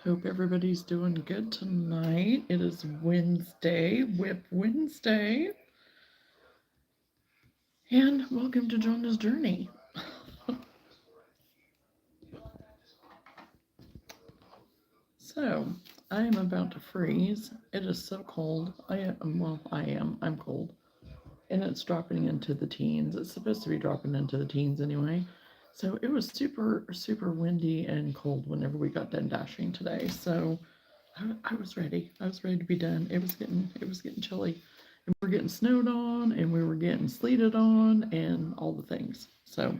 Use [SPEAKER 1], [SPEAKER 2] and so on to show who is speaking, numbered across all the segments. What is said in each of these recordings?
[SPEAKER 1] Hope everybody's doing good tonight. It is Wednesday, Whip Wednesday. And welcome to Johnna's Journey. So, I am about to freeze. It is so cold. I'm cold. And it's dropping into the teens. It's supposed to be dropping into the teens anyway. So it was super, super windy and cold whenever we got done dashing today. So I was ready. I was ready to be done. It was getting chilly. And we were getting snowed on and we were getting sleeted on and all the things. So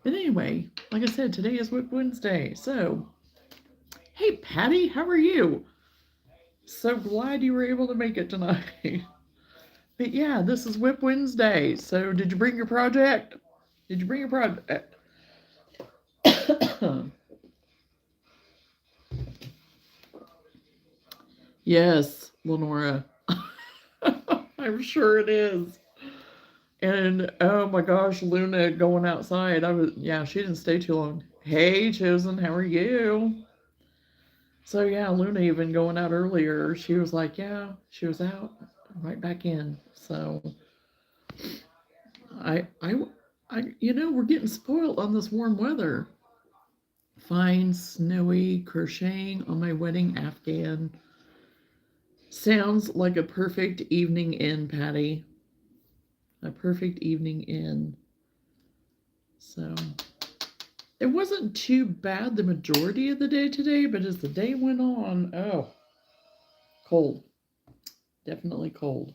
[SPEAKER 1] but anyway, like I said, today is Whip Wednesday. So hey Patty, how are you? So glad you were able to make it tonight. But yeah, this is Whip Wednesday. So did you bring your project? Did you bring your project? Yes, Lenora. I'm sure it is. And oh my gosh, Luna going outside. Yeah, she didn't stay too long. Hey, Chosen, how are you? So yeah, Luna even going out earlier. She was like, yeah, she was out, right back in. So I, I, we're getting spoiled on this warm weather. Fine, snowy, crocheting on my wedding afghan. Sounds like a perfect evening in, Patty. A perfect evening in. So it wasn't too bad the majority of the day today, but as the day went on, oh, cold. Definitely cold.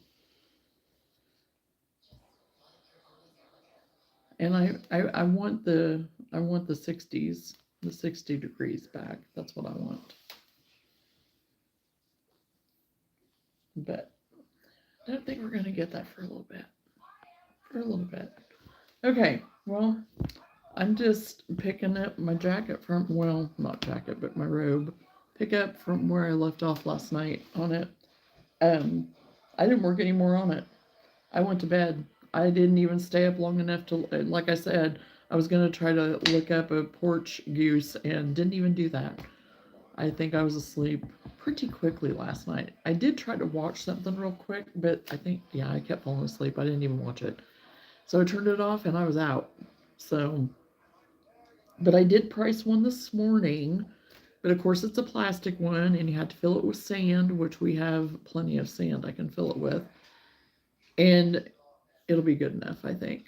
[SPEAKER 1] And I want the 60s, the 60 degrees back. That's what I want. But I don't think we're gonna get that for a little bit. For a little bit. Okay, well, I'm just picking up my jacket from, well, not jacket, but my robe. Pick up from where I left off last night on it. Um, I didn't work anymore on it. I went to bed. I didn't even stay up long enough to, like I said, I was going to try to look up a porch goose and didn't even do that. I think I was asleep pretty quickly last night. I did try to watch something real quick, but I think, yeah, I kept falling asleep. I didn't even watch it. So I turned it off and I was out. So, but I did price one this morning. But of course, it's a plastic one and you have to fill it with sand, which we have plenty of sand I can fill it with. And it'll be good enough, I think.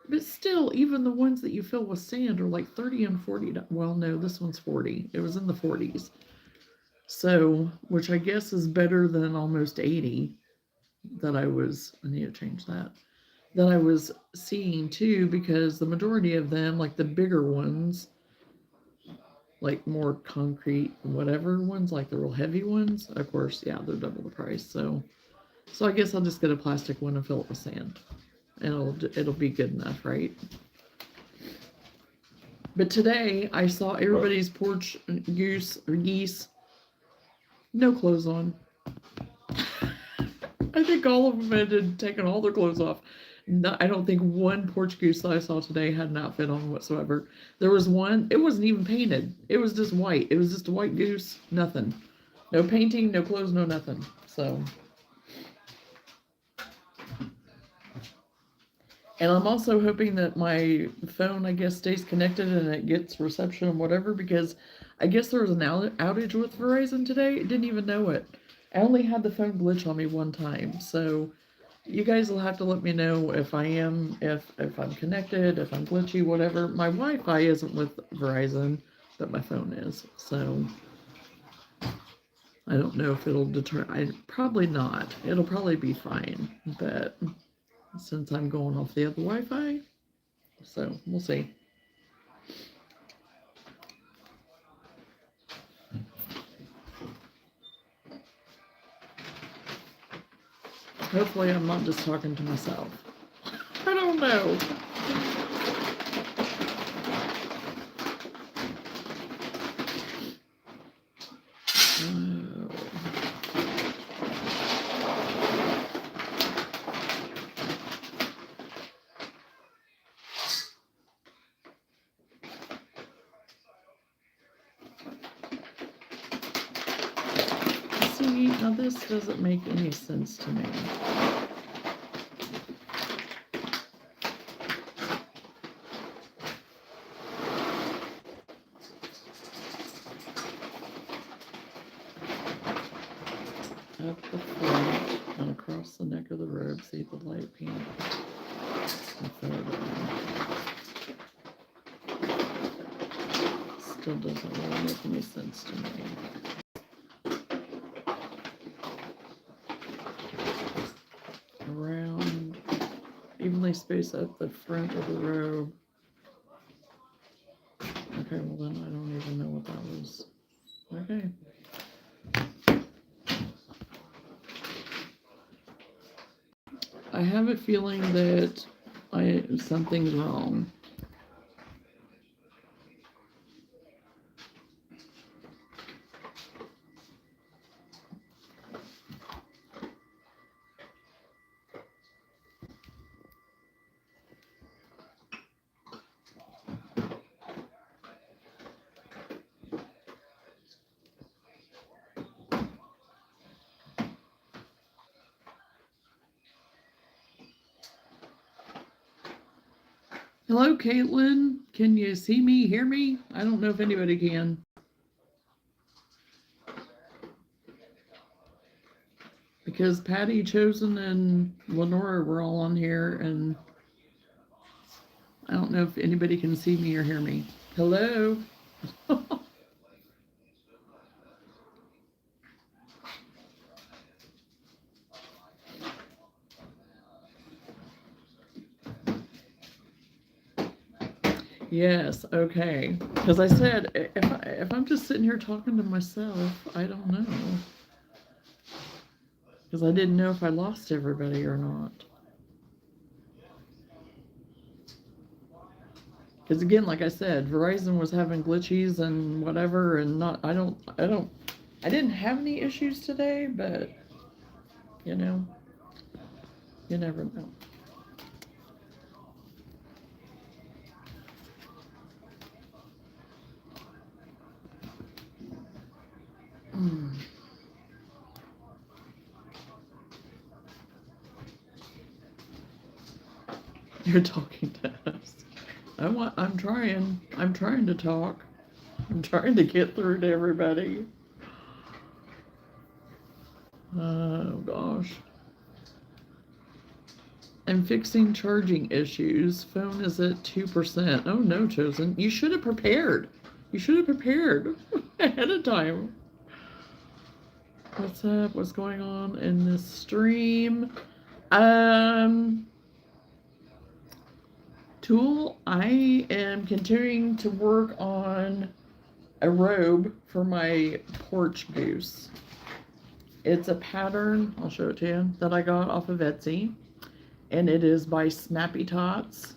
[SPEAKER 1] But still, even the ones that you fill with sand are like 30 and 40. Well, no, this one's 40. It was in the 40s. So, which I guess is better than almost 80 I need to change that I was seeing too, because the majority of them, like the bigger ones, like more concrete, whatever ones, like the real heavy ones, of course, yeah, they're double the price. So I guess I'll just get a plastic one and fill it with sand. And it'll be good enough, right? But today I saw everybody's porch goose or geese, no clothes on. I think all of them had taken all their clothes off. No, I don't think one porch goose that I saw today had an outfit on whatsoever. There was one, it wasn't even painted. It was just white. It was just a white goose, nothing. No painting, no clothes, no nothing. So, and I'm also hoping that my phone, I guess, stays connected and it gets reception and whatever, because I guess there was an outage with Verizon today. I didn't even know it. I only had the phone glitch on me one time. So you guys will have to let me know if if I'm connected, if I'm glitchy, whatever. My Wi-Fi isn't with Verizon, but my phone is. So I don't know if it'll deter. Probably not. It'll probably be fine. But since I'm going off the other Wi-Fi, so we'll see. Hopefully I'm not just talking to myself. I don't know. see, now this doesn't make any sense to me. Up the front and across the neck of the robe, see the light pink. Still doesn't really make any sense to me. Around, evenly space up the front of the robe. Okay, well then I don't even know what that was. Okay. I have a feeling that something's wrong. Hello, Caitlin. Can you see me, hear me? I don't know if anybody can. Because Patty, Chosen, and Lenora were all on here, and I don't know if anybody can see me or hear me. Hello? Yes, okay. Because I said, if I'm just sitting here talking to myself, I don't know. Because I didn't know if I lost everybody or not. Because again, like I said, Verizon was having glitches and whatever, and I didn't have any issues today, but you know, you never know. You're talking to us. I'm trying to talk. I'm trying to get through to everybody. Oh gosh. I'm fixing charging issues. Phone is at 2%. Oh no, Chosen. You should have prepared. You should have prepared ahead of time. What's up? What's going on in this stream? Tool, I am continuing to work on a robe for my porch goose. It's a pattern, I'll show it to you, that I got off of Etsy. And it is by Snappy Tots.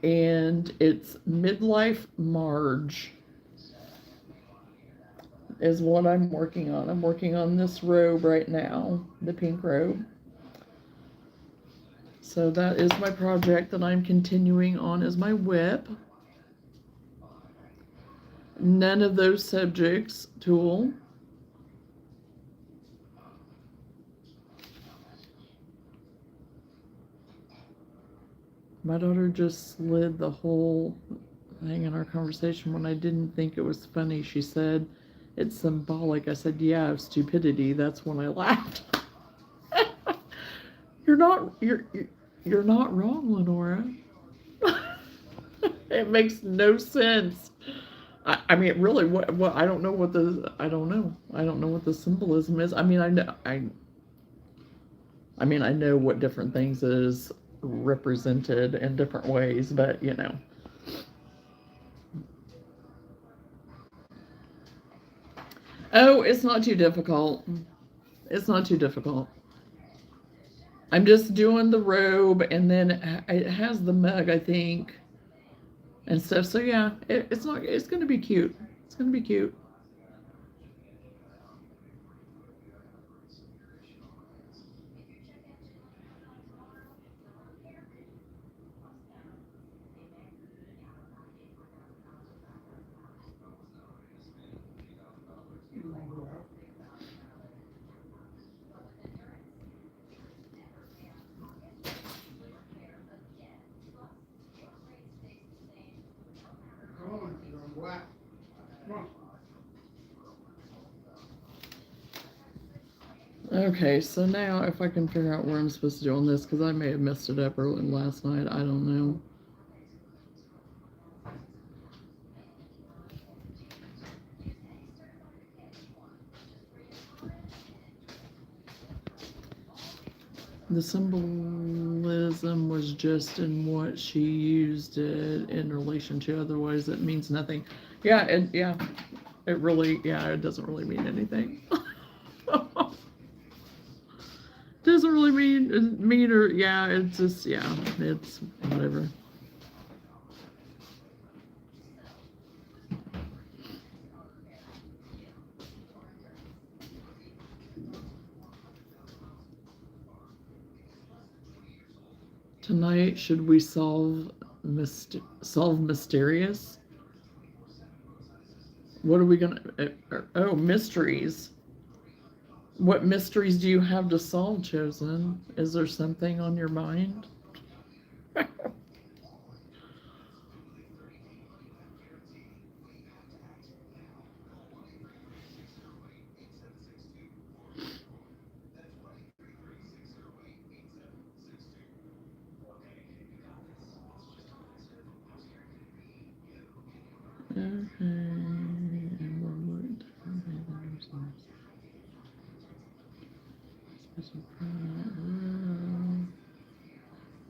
[SPEAKER 1] And it's Midlife Marge is what I'm working on. I'm working on this robe right now, the pink robe. So that is my project that I'm continuing on as my whip. None of those subjects, Tool. My daughter just slid the whole thing in our conversation when I didn't think it was funny. She said, it's symbolic. I said, yeah, of stupidity. That's when I laughed. You're not wrong, Lenora. It makes no sense. I mean, really, what I don't know what the symbolism is. I mean, I know what different things is represented in different ways, but you know. Oh, it's not too difficult. It's not too difficult. I'm just doing the robe, and then it has the mug, I think, and stuff. So yeah, it's going to be cute. It's going to be cute. Okay, so now if I can figure out where I'm supposed to do on this, because I may have messed it up early last night, I don't know. The symbolism was just in what she used it in relation to, otherwise it means nothing. Yeah, it really, it doesn't really mean anything. Doesn't really mean or it's just it's whatever. Tonight, should we solve mysterious? What are we gonna? Oh, mysteries. What mysteries do you have to solve, Chosen? Is there something on your mind?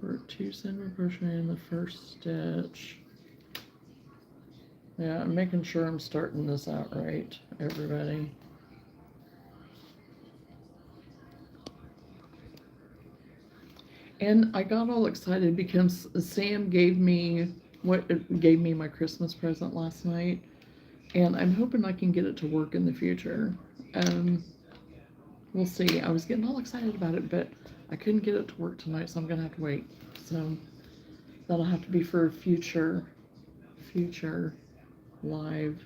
[SPEAKER 1] Work 2 single crochet in the first stitch. Yeah, I'm making sure I'm starting this out right, everybody. And I got all excited because Sam gave me my Christmas present last night, and I'm hoping I can get it to work in the future. We'll see. I was getting all excited about it, but I couldn't get it to work tonight, so I'm gonna have to wait. So that'll have to be for future live.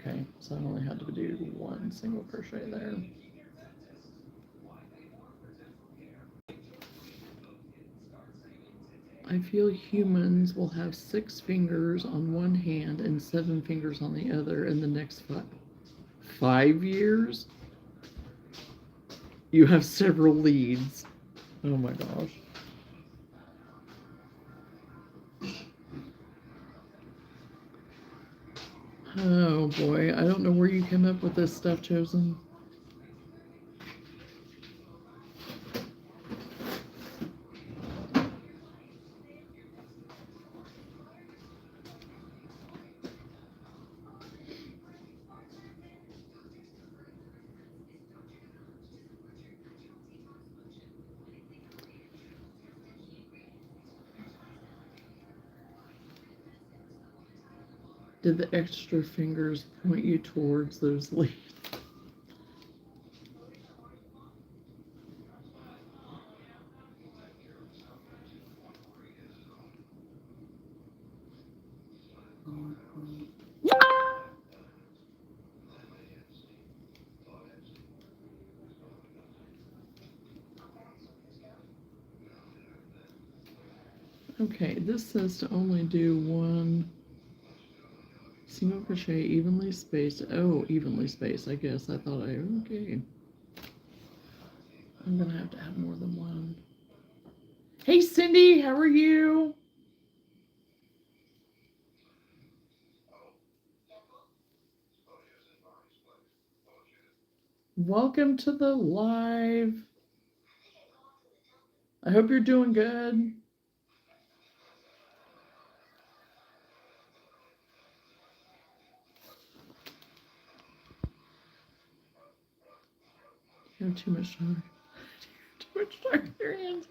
[SPEAKER 1] Okay, so I only had to do 1 single crochet there. I feel humans will have 6 fingers on one hand and 7 fingers on the other in the next 5 years. You have several leads. Oh my gosh. Oh boy, I don't know where you came up with this stuff, Chosen. Did the extra fingers point you towards those leads? Okay, this says to only do 1 single crochet evenly spaced. Oh, evenly spaced, I guess. I thought okay. I'm gonna have to add more than 1. Hey Cindy, how are you? Welcome to the live. I hope you're doing good. You have too much time. Too much time. Your hands.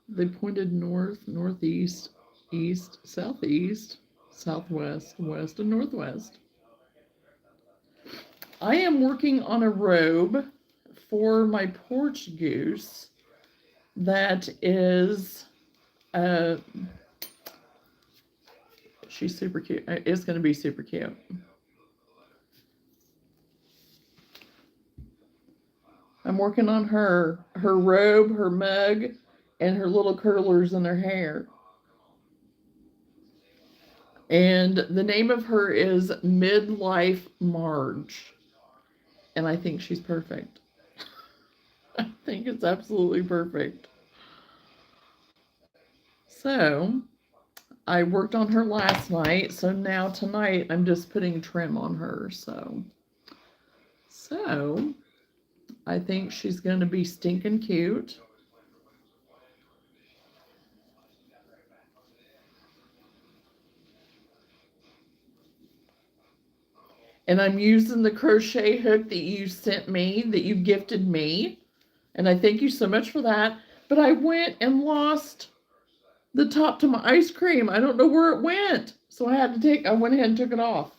[SPEAKER 1] They pointed north, northeast, east, southeast, southwest, west, and northwest. I am working on a robe for my porch goose that is, she's super cute. It's going to be super cute. I'm working on her robe, her mug, and her little curlers in her hair. And the name of her is Midlife Marge. And I think she's perfect. I think it's absolutely perfect. So I worked on her last night, so now tonight I'm just putting trim on her. So I think she's going to be stinking cute. And I'm using the crochet hook that you sent me, that you gifted me. And I thank you so much for that. But I went and lost the top to my ice cream. I don't know where it went. So I went ahead and took it off.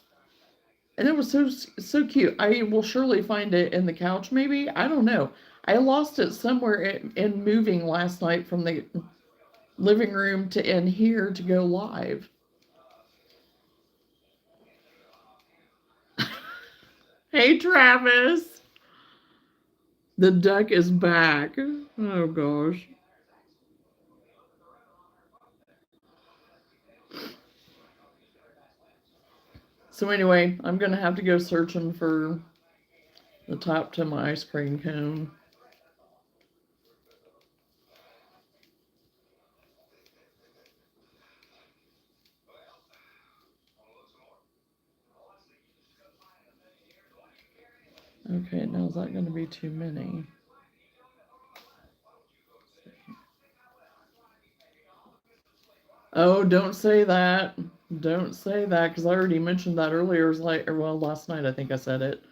[SPEAKER 1] And it was so cute. I will surely find it in the couch, maybe. I don't know. I lost it somewhere in moving last night from the living room to in here to go live. Hey, Travis. The duck is back. Oh, gosh. So anyway, I'm going to have to go searching for the top to my ice cream cone. Okay, now is that going to be too many? Oh, don't say that. Don't say that, because I already mentioned that earlier. It was like, well, last night I think I said it.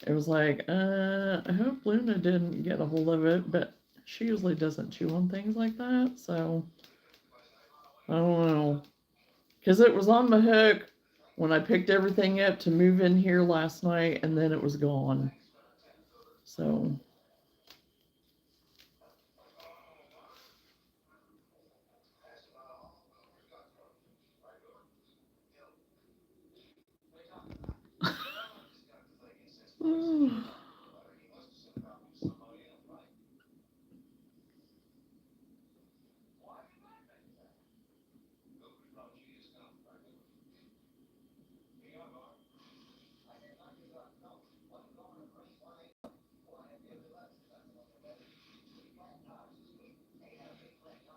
[SPEAKER 1] It was like, I hope Luna didn't get a hold of it, but she usually doesn't chew on things like that, so I don't know. Because it was on the hook when I picked everything up to move in here last night, and then it was gone. So.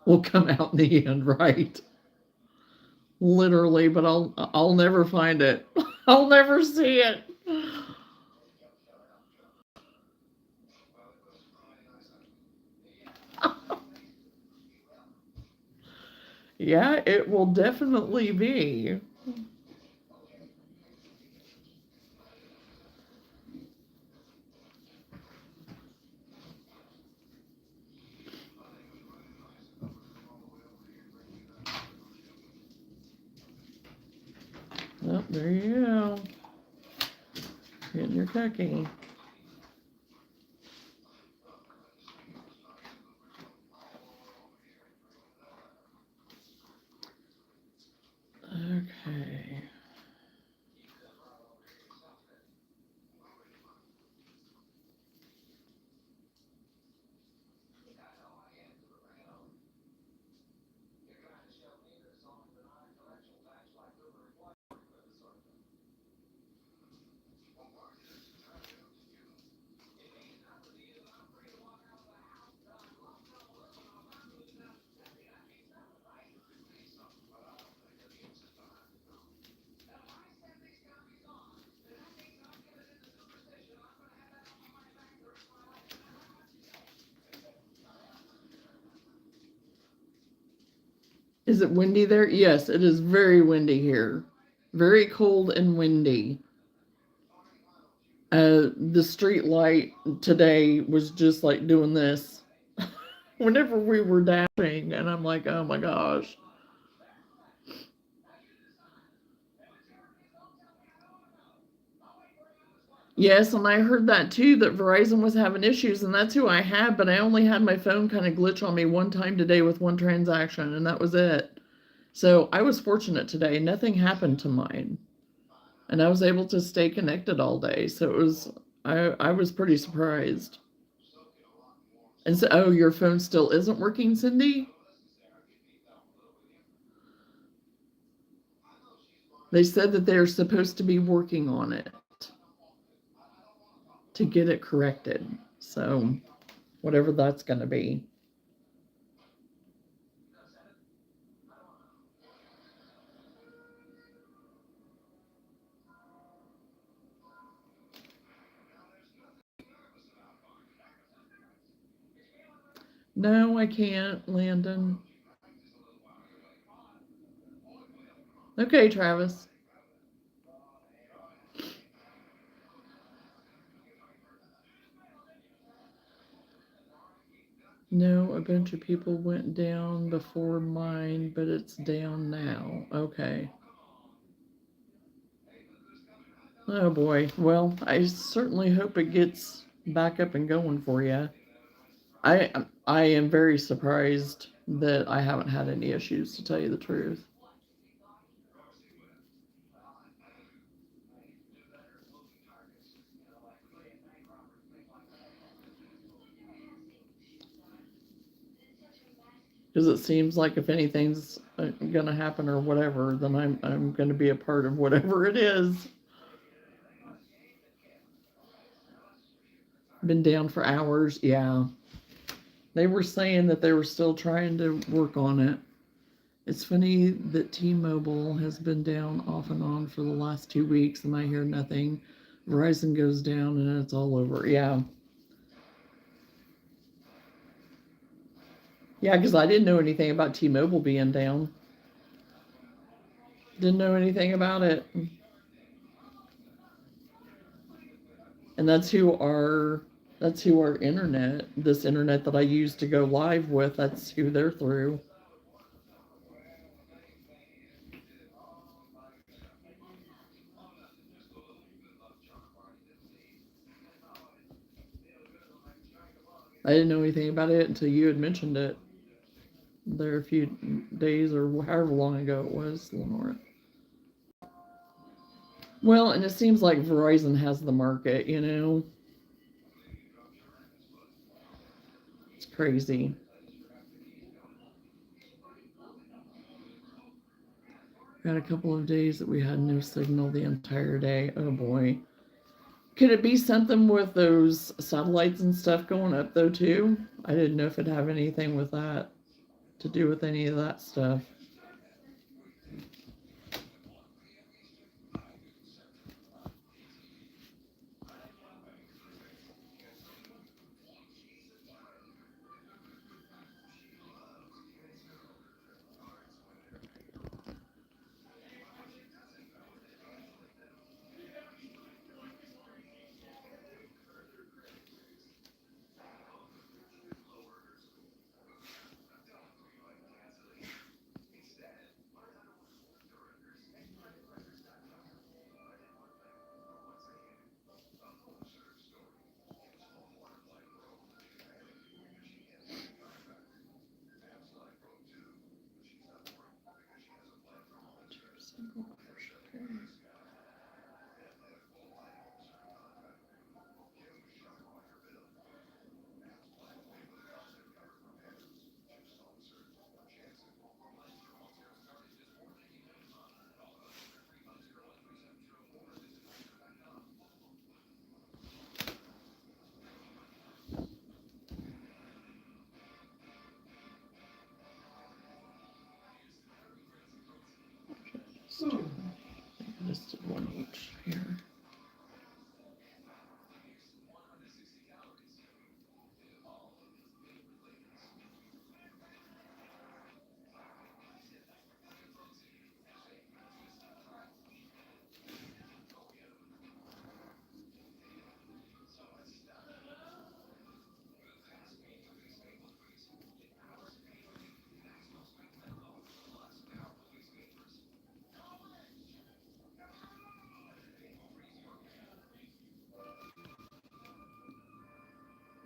[SPEAKER 1] Will come out in the end, right? Literally, but I'll never find it. I'll never see it. Yeah, it will definitely be. Oh, there you go. Getting your cookie. Okay. Is it windy there? Yes, it is very windy here. Very cold and windy. The street light today was just like doing this whenever we were dashing, and I'm like, oh my gosh. Yes, and I heard that too, that Verizon was having issues, and that's who I had, but I only had my phone kind of glitch on me one time today with one transaction, and that was it. So I was fortunate today. Nothing happened to mine. And I was able to stay connected all day. So it was I was pretty surprised. And so, oh, your phone still isn't working, Cindy? They said that they're supposed to be working on it to get it corrected. So whatever that's going to be. No, I can't, Landon. Okay, Travis. No, a bunch of people went down before mine, but it's down now. Okay. Oh boy. Well, I certainly hope it gets back up and going for you. I am very surprised that I haven't had any issues, to tell you the truth. Because it seems like if anything's going to happen or whatever, then I'm going to be a part of whatever it is. Been down for hours. Yeah. They were saying that they were still trying to work on it. It's funny that T-Mobile has been down off and on for the last 2 weeks, and I hear nothing. Verizon goes down, and it's all over. Yeah. Yeah, because I didn't know anything about T-Mobile being down. Didn't know anything about it. And that's who our internet, this internet that I use to go live with, that's who they're through. I didn't know anything about it until you had mentioned it there a few days or however long ago it was, Lenora. Well, and it seems like Verizon has the market, you know. It's crazy. Got a couple of days that we had no signal the entire day. Oh boy. Could it be something with those satellites and stuff going up though too? I didn't know if it'd have anything with that to do with any of that stuff.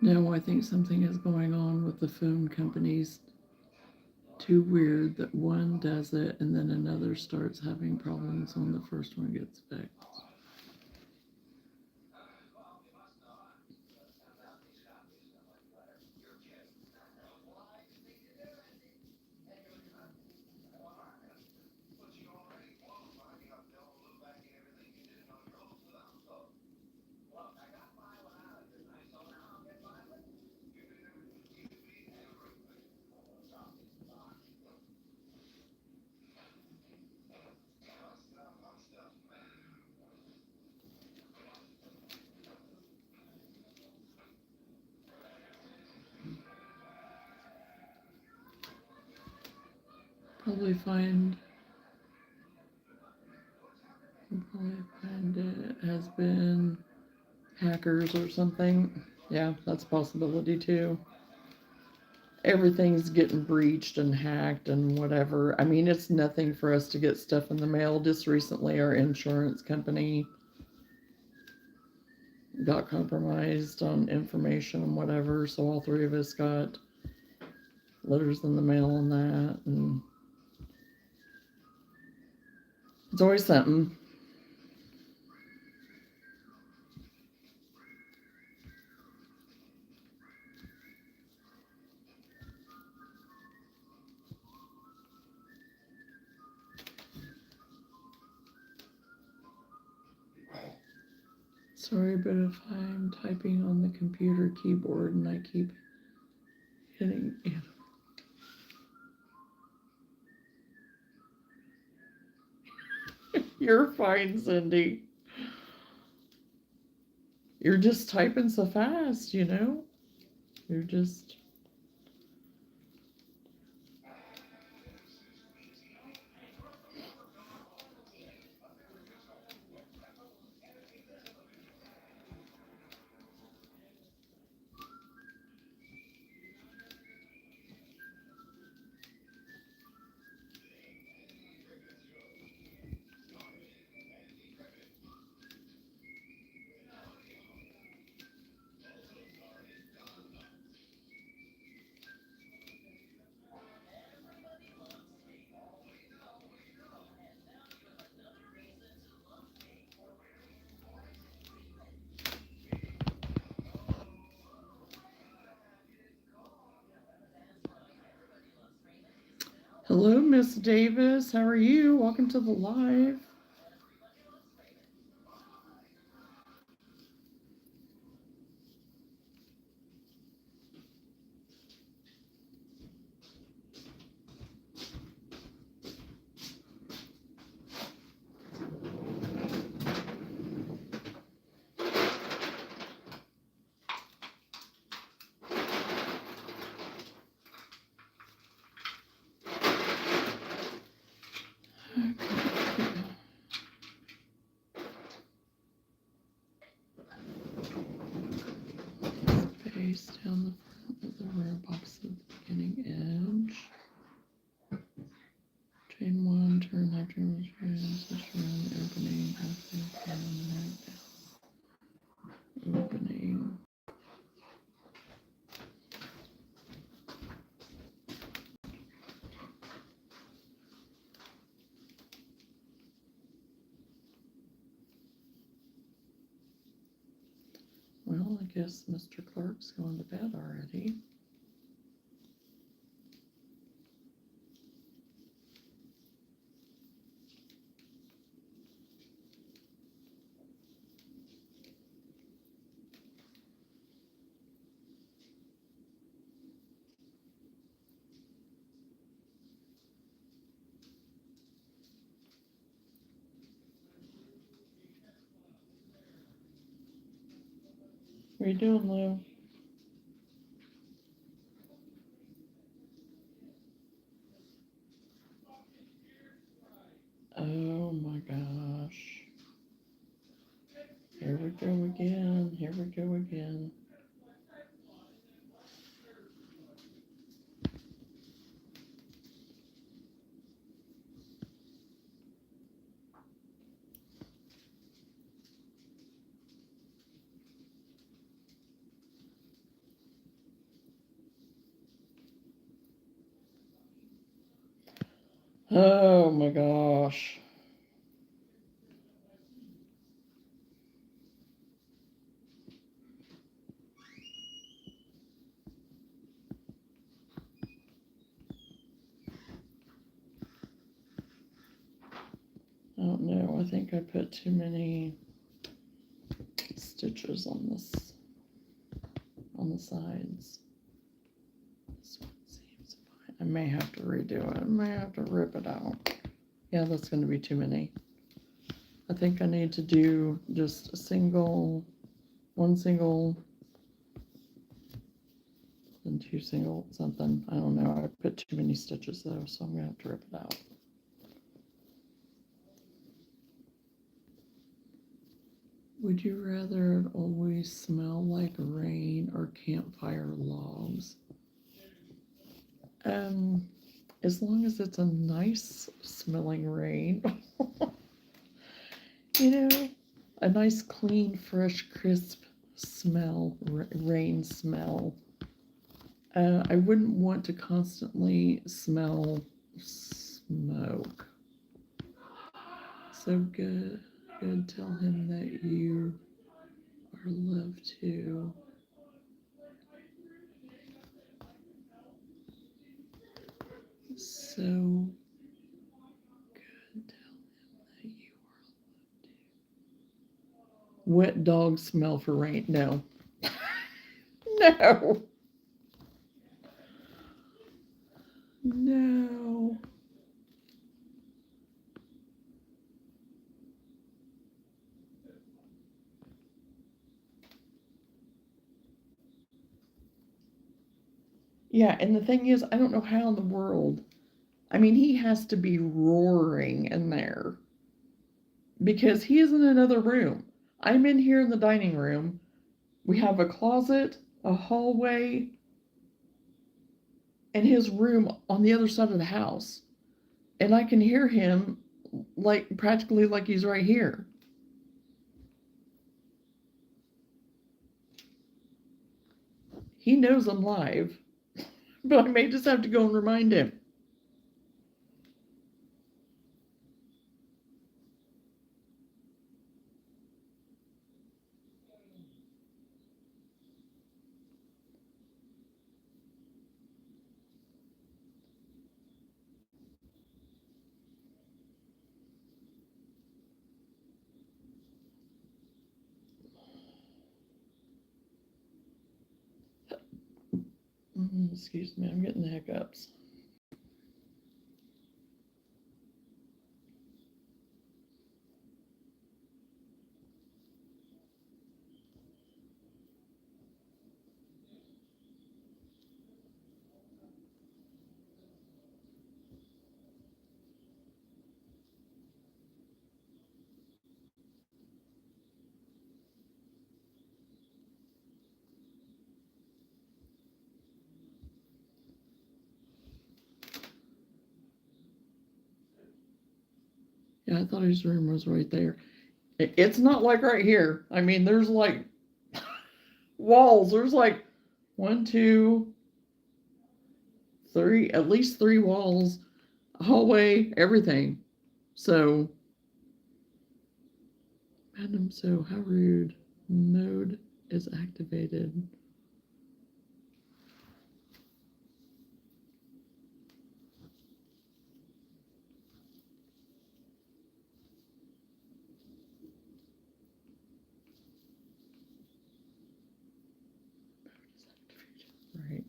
[SPEAKER 1] No, I think something is going on with the phone companies. Too weird that one does it and then another starts having problems when the first one gets fixed. Probably find it has been hackers or something. Yeah, that's a possibility too. Everything's getting breached and hacked and whatever. I mean, it's nothing for us to get stuff in the mail. Just recently, our insurance company got compromised on information and whatever, so all three of us got letters in the mail on that, and it's always something. Sorry, but if I'm typing on the computer keyboard and I keep hitting it. You're fine, Cindy. You're just typing so fast, you know? You're just. Hello, Miss Davis. How are you? Welcome to the live. Space down the front of the rear box at the beginning edge. Chain one, turn left, turn right, switch around the opening, halfway down and right down. Opening. Well, I guess Mr. Clark's going to bed already. What are you doing, Lou? Oh my gosh. Here we go again. Here we go again. Oh my gosh. I don't know. I think I put too many stitches on this, on the sides. This one seems fine. I may have to redo it. I may have to rip it out. Yeah, that's going to be too many. I think I need to do just a single, one single, and two single something. I don't know. I put too many stitches though, so I'm going to have to rip it out. Would you rather it always smell like rain or campfire logs? As long as it's a nice smelling rain. You know, a nice, clean, fresh, crisp smell, rain smell. I wouldn't want to constantly smell smoke. So good. Tell him that you are loved too. So good. Tell him that you are loved too. Wet dog smell for rain. No. No. No. Yeah, and the thing is, I don't know how in the world. I mean, he has to be roaring in there because he is in another room. I'm in here in the dining room. We have a closet, a hallway, and his room on the other side of the house. And I can hear him like practically like he's right here. He knows I'm live, but I may just have to go and remind him. Excuse me, I'm getting the hiccups. Yeah, I thought his room was right there. It's not like right here. I mean, there's like walls. There's like one, two, three, at least three walls, hallway, everything. So, Madam, so how rude. Mode is activated. Right.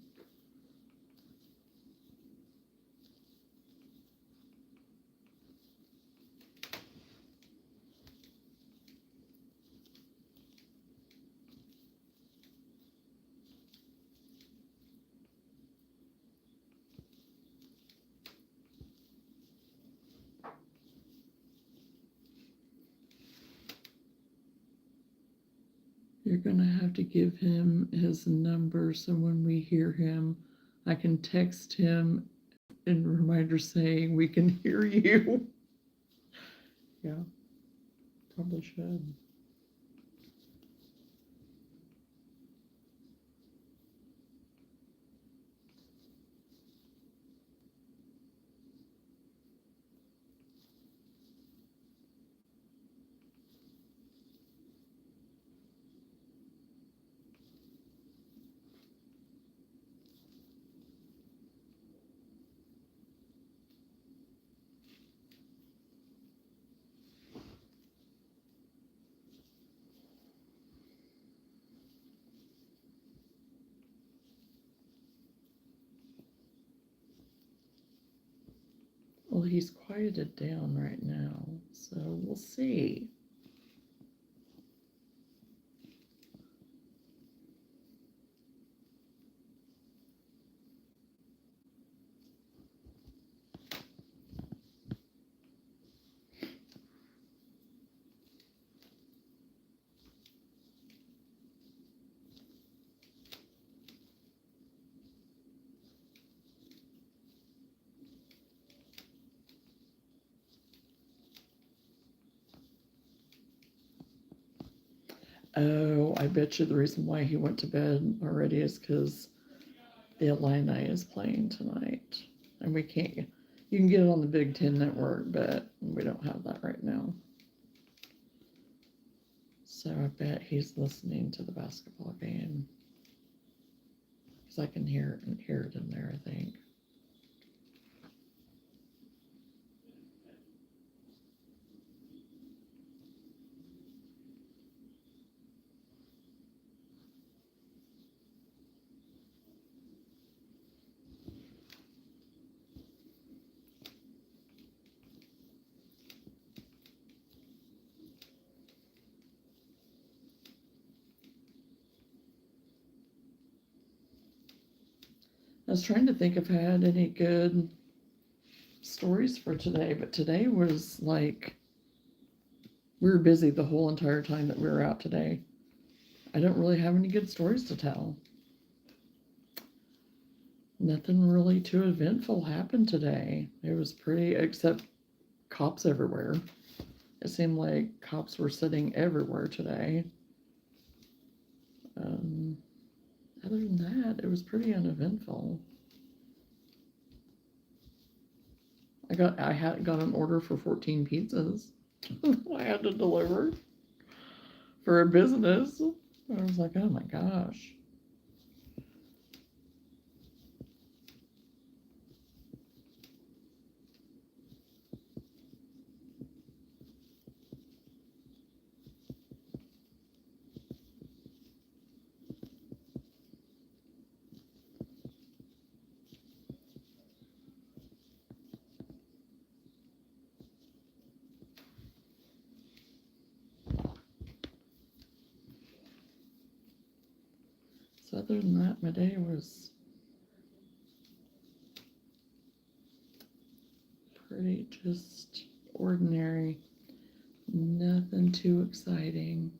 [SPEAKER 1] You're gonna have to give him his number so when we hear him, I can text him and reminder saying we can hear you. Yeah, probably should. he's quieted down right now, so we'll see. Oh, I bet you the reason why he went to bed already is because the Illini is playing tonight. And we can't, you can get it on the Big Ten Network, but we don't have that right now. So I bet he's listening to the basketball game. Because I can hear it in there, I think. I was trying to think if I had any good stories for today, but today was like, we were busy the whole entire time that we were out today. I don't really have any good stories to tell. Nothing really too eventful happened today. It was pretty, except cops everywhere. It seemed like cops were sitting everywhere today. Other than that, it was pretty uneventful. I had got an order for 14 pizzas. I had to deliver for a business. I was like, oh my gosh. So other than that, my day was pretty just ordinary. Nothing too exciting.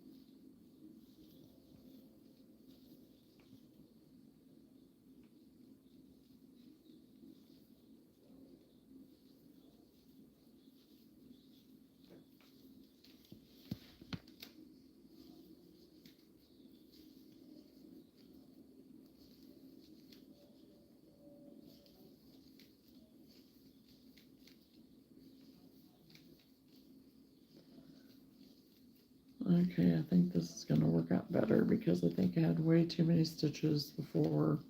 [SPEAKER 1] Okay, I think this is going to work out better because I think I had way too many stitches before.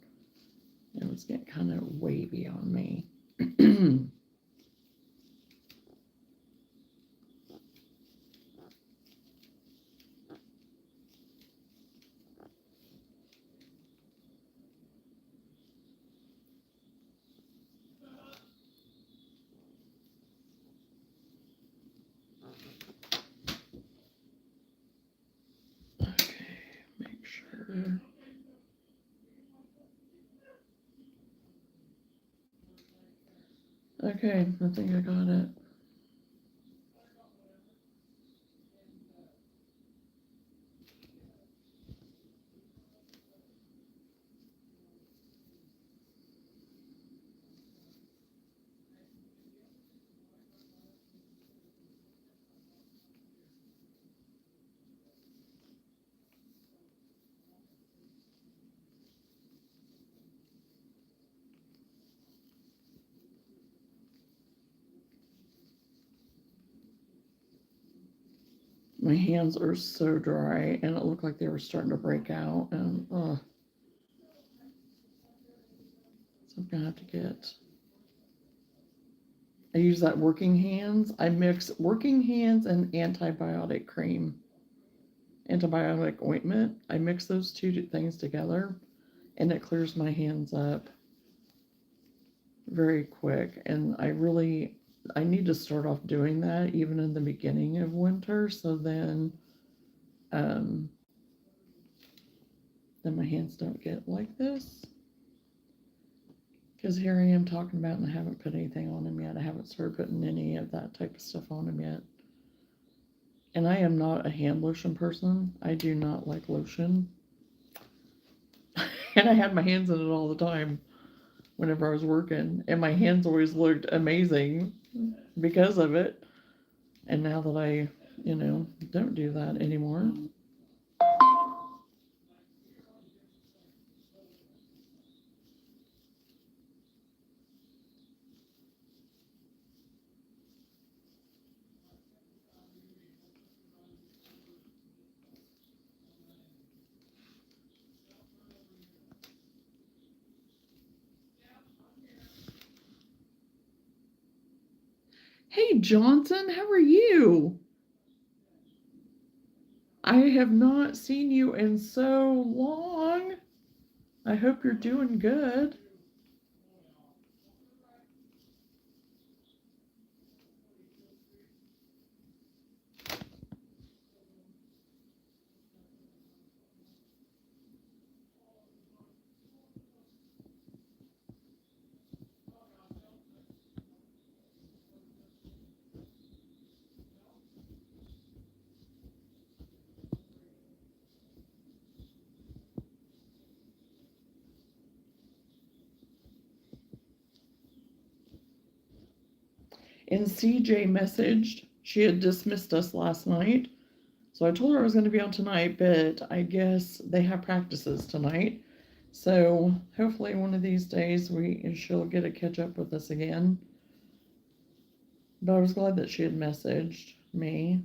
[SPEAKER 1] It was getting kind of wavy on me. Okay, make sure. Okay, I think I got it. My hands are so dry and it looked like they were starting to break out. And so I'm gonna have to get. I use that working hands. I mix working hands and antibiotic cream, antibiotic ointment. I mix those two things together and it clears my hands up very quick. And I really, I need to start off doing that even in the beginning of winter, so um, then my hands don't get like this. Because here I am talking about, and I haven't put anything on them yet. I haven't started putting any of that type of stuff on them yet. And I am not a hand lotion person. I do not like lotion. And I had my hands in it all the time whenever I was working. And my hands always looked amazing because of it. And now that I, don't do that anymore. Hey, Johnson, how are you? I have not seen you in so long. I hope you're doing good. And CJ messaged. She had dismissed us last night. So I told her I was going to be on tonight, but I guess they have practices tonight. So hopefully one of these days she'll get to catch up with us again. But I was glad that she had messaged me.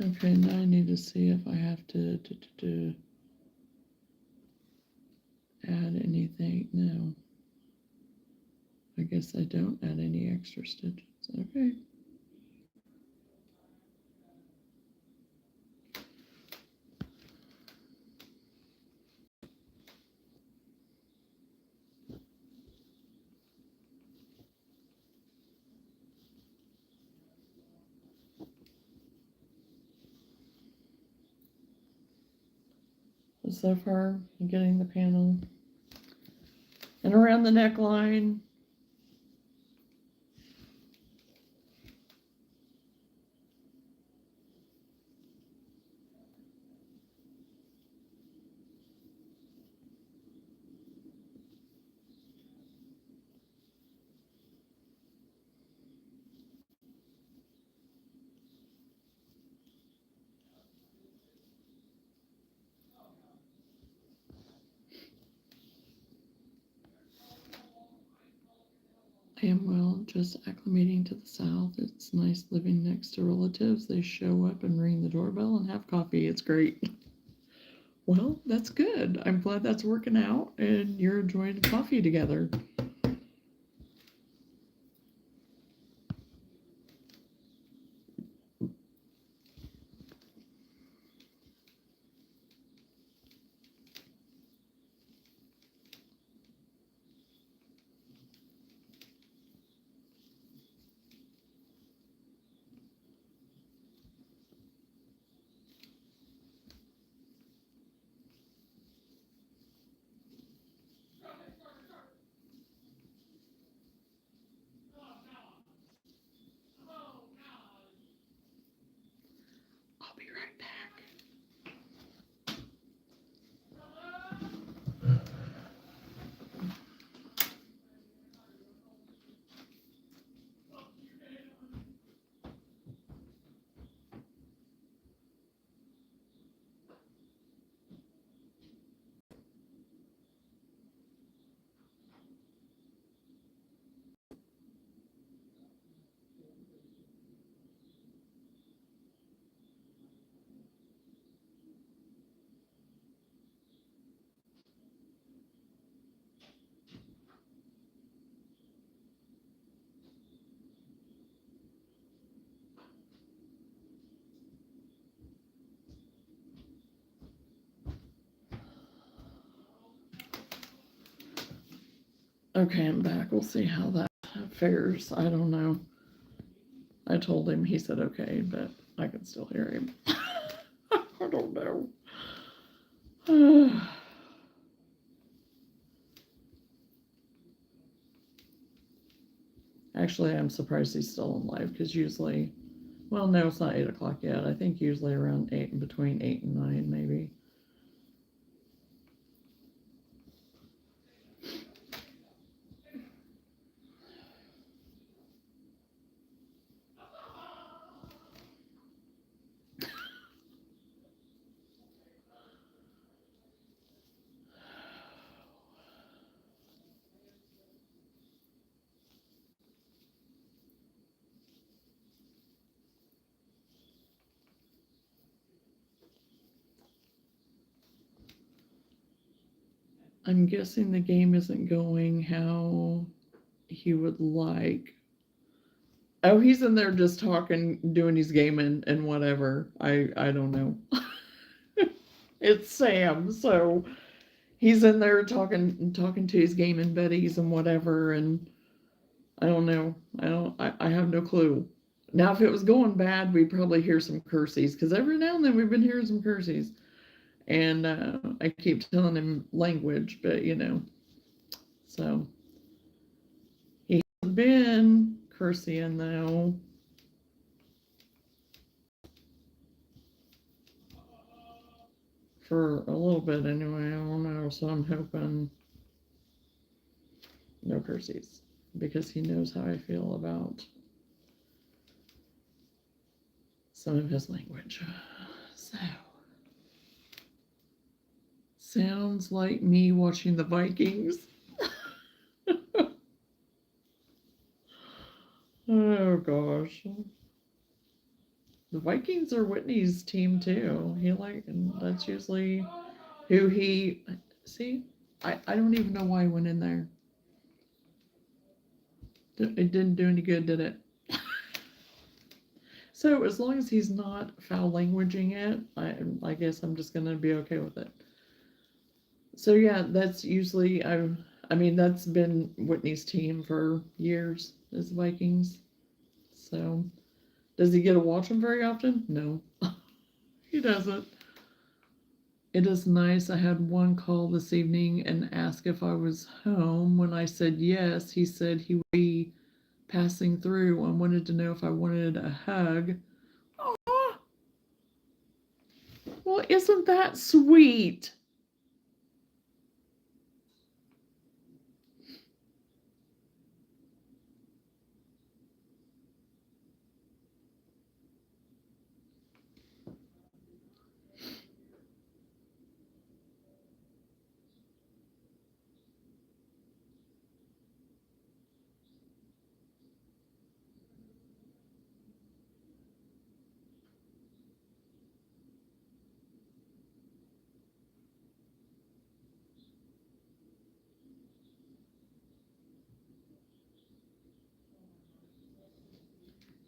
[SPEAKER 1] Okay, now I need to see if I have to add anything. No. I guess I don't add any extra stitches. Okay. So far, I'm getting the panel and around the neckline. I am well, just acclimating to the South. It's nice living next to relatives. They show up and ring the doorbell and have coffee. It's great. Well, that's good. I'm glad that's working out and you're enjoying coffee together. Okay, I'm back. We'll see how that fares. I don't know. I told him, he said okay, but I can still hear him. I don't know. Actually, I'm surprised he's still on live because usually, well, no, it's not 8 o'clock yet. I think usually around 8, between 8 and 9, maybe. I'm guessing the game isn't going how he would like. Oh, he's in there just talking, doing his gaming and whatever. I don't know. It's Sam, so he's in there talking to his gaming buddies and whatever, and I don't know. I have no clue. Now, if it was going bad, we'd probably hear some cursies because every now and then we've been hearing some cursies, and I keep telling him language, but so he has been cursing though. For a little bit anyway, I don't know. So I'm hoping no cursies because he knows how I feel about some of his language. So sounds like me watching the Vikings. Oh gosh. The Vikings are Whitney's team too. That's usually who he see. I don't even know why he went in there. It didn't do any good, did it? So as long as he's not foul languaging it, I guess I'm just gonna be okay with it. So yeah, that's usually I mean that's been Whitney's team for years is Vikings. So does he get to watch them very often? No, he doesn't. It is nice. I had one call this evening and asked if I was home. When I said yes, he said he would be passing through and wanted to know if I wanted a hug. Oh, well, isn't that sweet?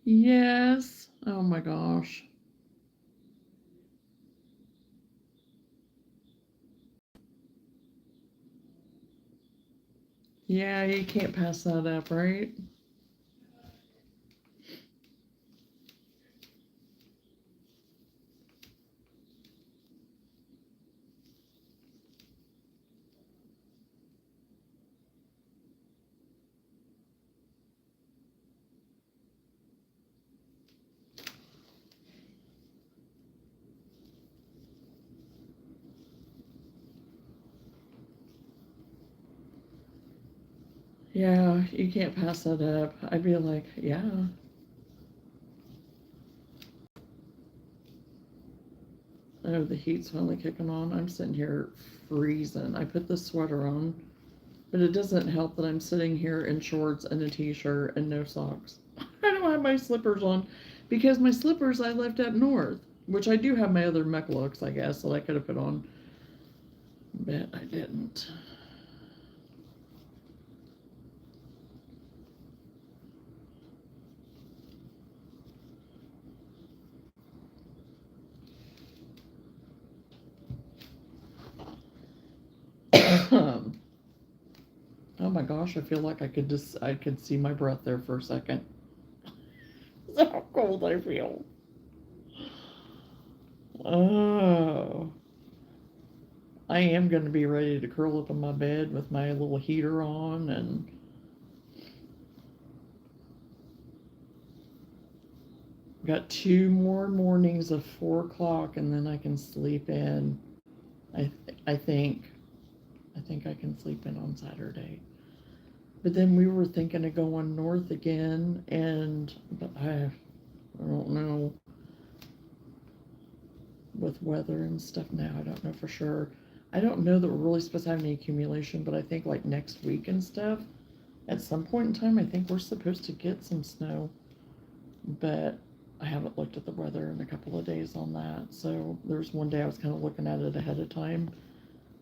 [SPEAKER 1] Yes. Oh my gosh. Yeah, you can't pass that up, right? Yeah, you can't pass that up. I'd be like, yeah. Oh, the heat's finally kicking on. I'm sitting here freezing. I put the sweater on, but it doesn't help that I'm sitting here in shorts and a t-shirt and no socks. I don't have my slippers on because my slippers I left up north, which I do have my other mech looks, I guess, that I could have put on, but I didn't. Oh my gosh, I feel like I could see my breath there for a second. That's how cold I feel. Oh, I am going to be ready to curl up in my bed with my little heater on and got 2 more mornings of 4 o'clock and then I can sleep in. I think I can sleep in on Saturday. But then we were thinking of going north again, but I don't know with weather and stuff now. I don't know for sure. I don't know that we're really supposed to have any accumulation, but I think like next week and stuff, at some point in time, I think we're supposed to get some snow. But I haven't looked at the weather in a couple of days on that. So there's one day I was kind of looking at it ahead of time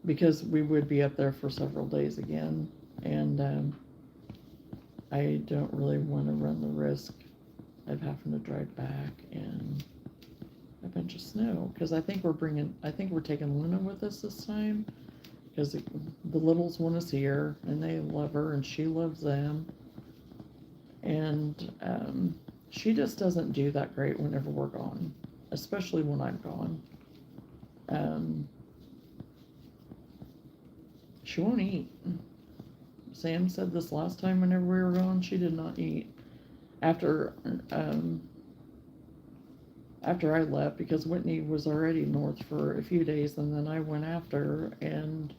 [SPEAKER 1] because we would be up there for several days again. And I don't really want to run the risk of having to drive back and a bunch of snow because I think we're taking Luna with us this time because the littles want us here and they love her and she loves them. And she just doesn't do that great whenever we're gone, especially when I'm gone. She won't eat. Sam said this last time whenever we were gone, she did not eat after I left because Whitney was already north for a few days and then I went after and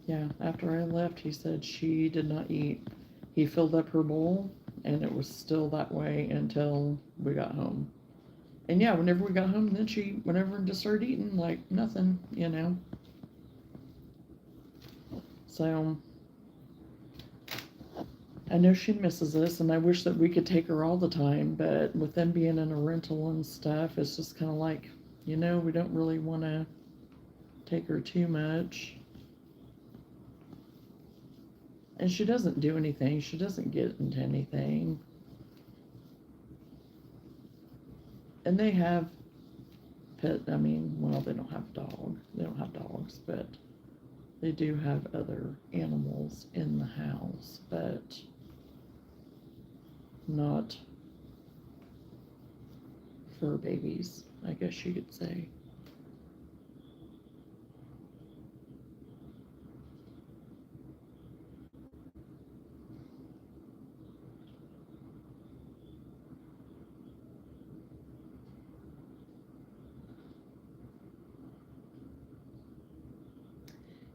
[SPEAKER 1] yeah, after I left he said she did not eat. He filled up her bowl and it was still that way until we got home. And yeah, whenever we got home, then she went over and just started eating like nothing, you know. So I know she misses us, and I wish that we could take her all the time, but with them being in a rental and stuff, it's just kind of like, you know, we don't really want to take her too much. And she doesn't do anything. She doesn't get into anything. And they have I mean, well, they don't have dogs, but they do have other animals in the house, but not fur babies, I guess you could say.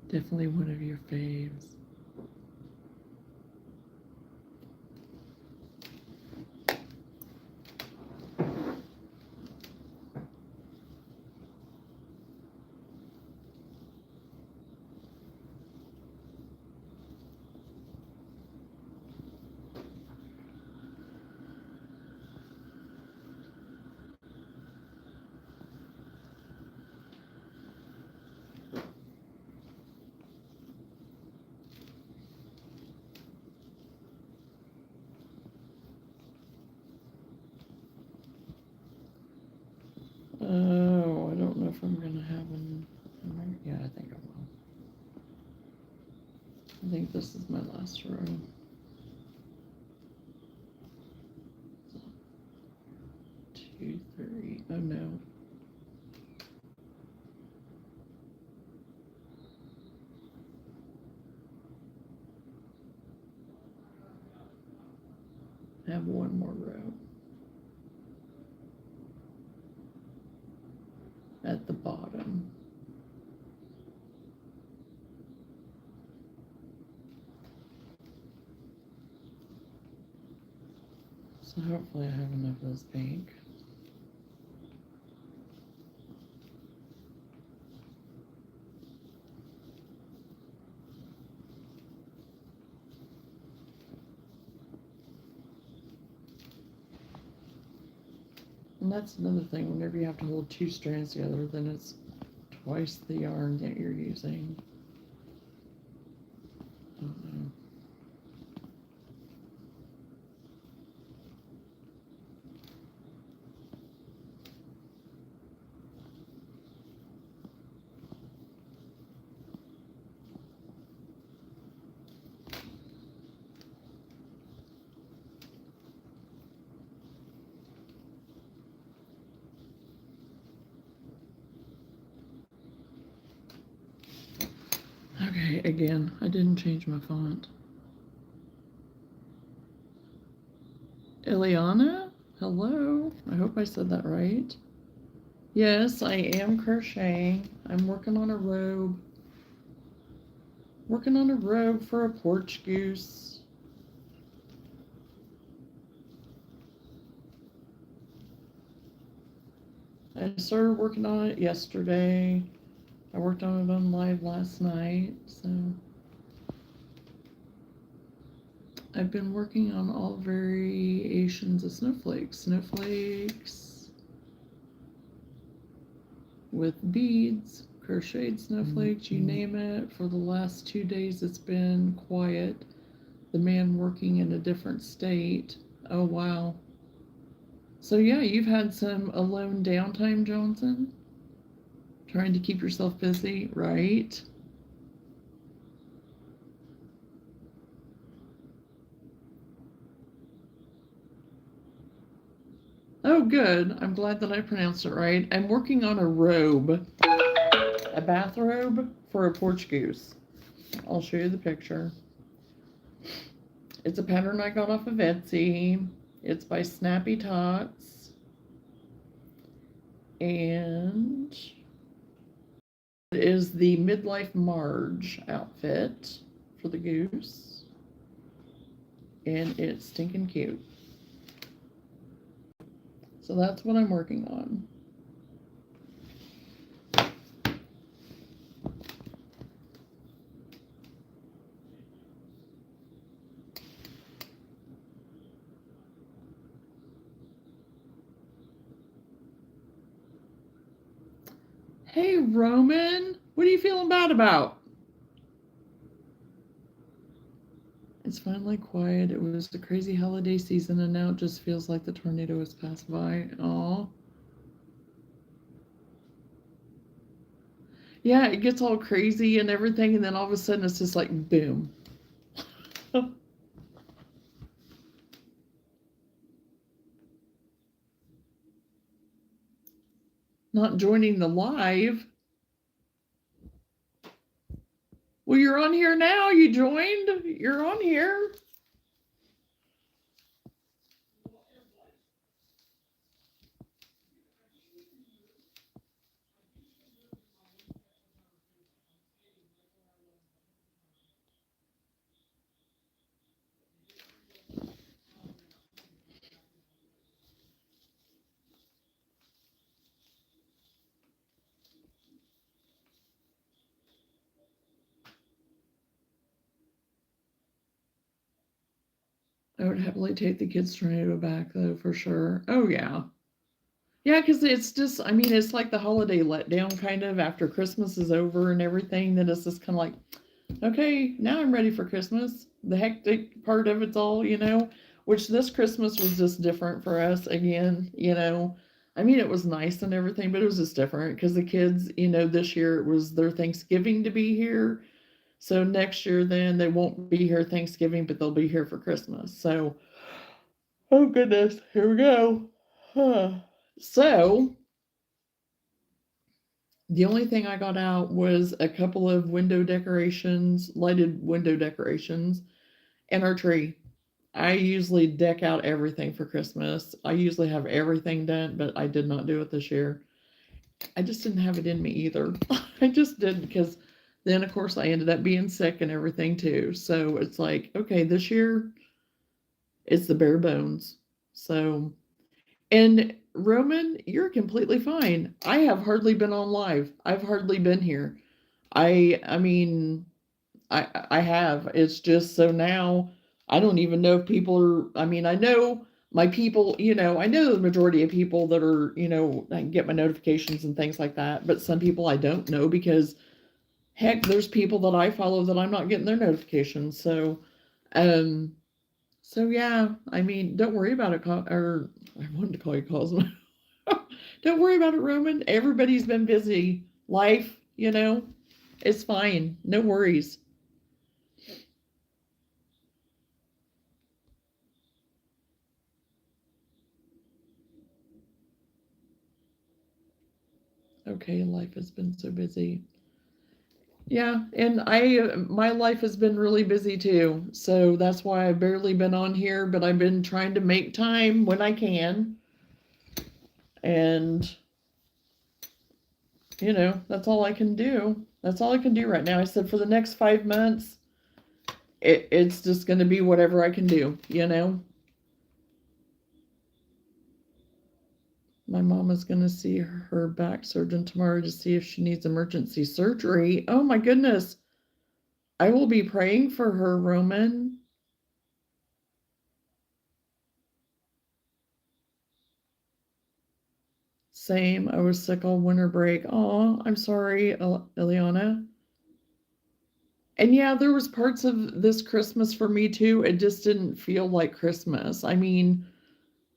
[SPEAKER 1] Definitely one of your faves. Oh, I don't know if I'm gonna have an. Yeah, I think I will. I think this is my last row. 2, 3. Oh no. I have one more row at the bottom. So hopefully I have enough of this pink. And that's another thing, whenever you have to hold 2 strands together, then it's twice the yarn that you're using. I don't know. again. I didn't change my font. Ileana, hello. I hope I said that right. Yes, I am crocheting. I'm working on a robe. Working on a robe for a porch goose. I started working on it yesterday. I worked on it on live last night, so I've been working on all variations of snowflakes. Snowflakes with beads, crocheted snowflakes, you name it. For the last 2 days, it's been quiet. The man working in a different state. Oh, wow. So, yeah, you've had some alone downtime, Johnson? Trying to keep yourself busy, right? Oh, good. I'm glad that I pronounced it right. I'm working on a robe, a bathrobe for a porch goose. I'll show you the picture. It's a pattern I got off of Etsy. It's by Snappy Tots. And it is the Midlife Marge outfit for the goose. And it's stinking cute. So that's what I'm working on. Hey, Roman, what are you feeling bad about? It's finally quiet. It was a crazy holiday season, and now it just feels like the tornado has passed by. Aw. Yeah, it gets all crazy and everything, and then all of a sudden it's just like boom. Not joining the live. Well, you're on here now. You joined. You're on here. I would happily take the kids' tornado back, though, for sure. Oh, yeah. Yeah, because it's just, I mean, it's like the holiday letdown kind of after Christmas is over and everything. Then it's just kind of like, okay, now I'm ready for Christmas. The hectic part of it's all, which this Christmas was just different for us again. I mean, it was nice and everything, but it was just different because the kids, this year it was their Thanksgiving to be here. So next year, then they won't be here Thanksgiving, but they'll be here for Christmas. So, oh goodness, here we go. So, the only thing I got out was a couple of window decorations, lighted window decorations, and our tree. I usually deck out everything for Christmas. I usually have everything done, but I did not do it this year. I just didn't have it in me either. I just didn't because then, of course, I ended up being sick and everything too. So it's like, okay, this year it's the bare bones. So, and Roman, you're completely fine. I have hardly been on live. I've hardly been here. I mean, I have. It's just so now I don't even know if people are. I mean, I know my people. I know the majority of people that are. I get my notifications and things like that. But some people I don't know because heck, there's people that I follow that I'm not getting their notifications. Um, so yeah. I mean, don't worry about it. Or I wanted to call you Cosmo. Don't worry about it, Roman. Everybody's been busy. Life, it's fine. No worries. Okay, life has been so busy. Yeah, and my life has been really busy too, so that's why I've barely been on here, but I've been trying to make time when I can, and that's all I can do. That's all I can do right now. I said for the next 5 months, it's just going to be whatever I can do. My mom is going to see her back surgeon tomorrow to see if she needs emergency surgery. Oh my goodness. I will be praying for her, Roman. Same. I was sick all winter break. Oh, I'm sorry, Ileana. And yeah, there was parts of this Christmas for me too. It just didn't feel like Christmas. I mean,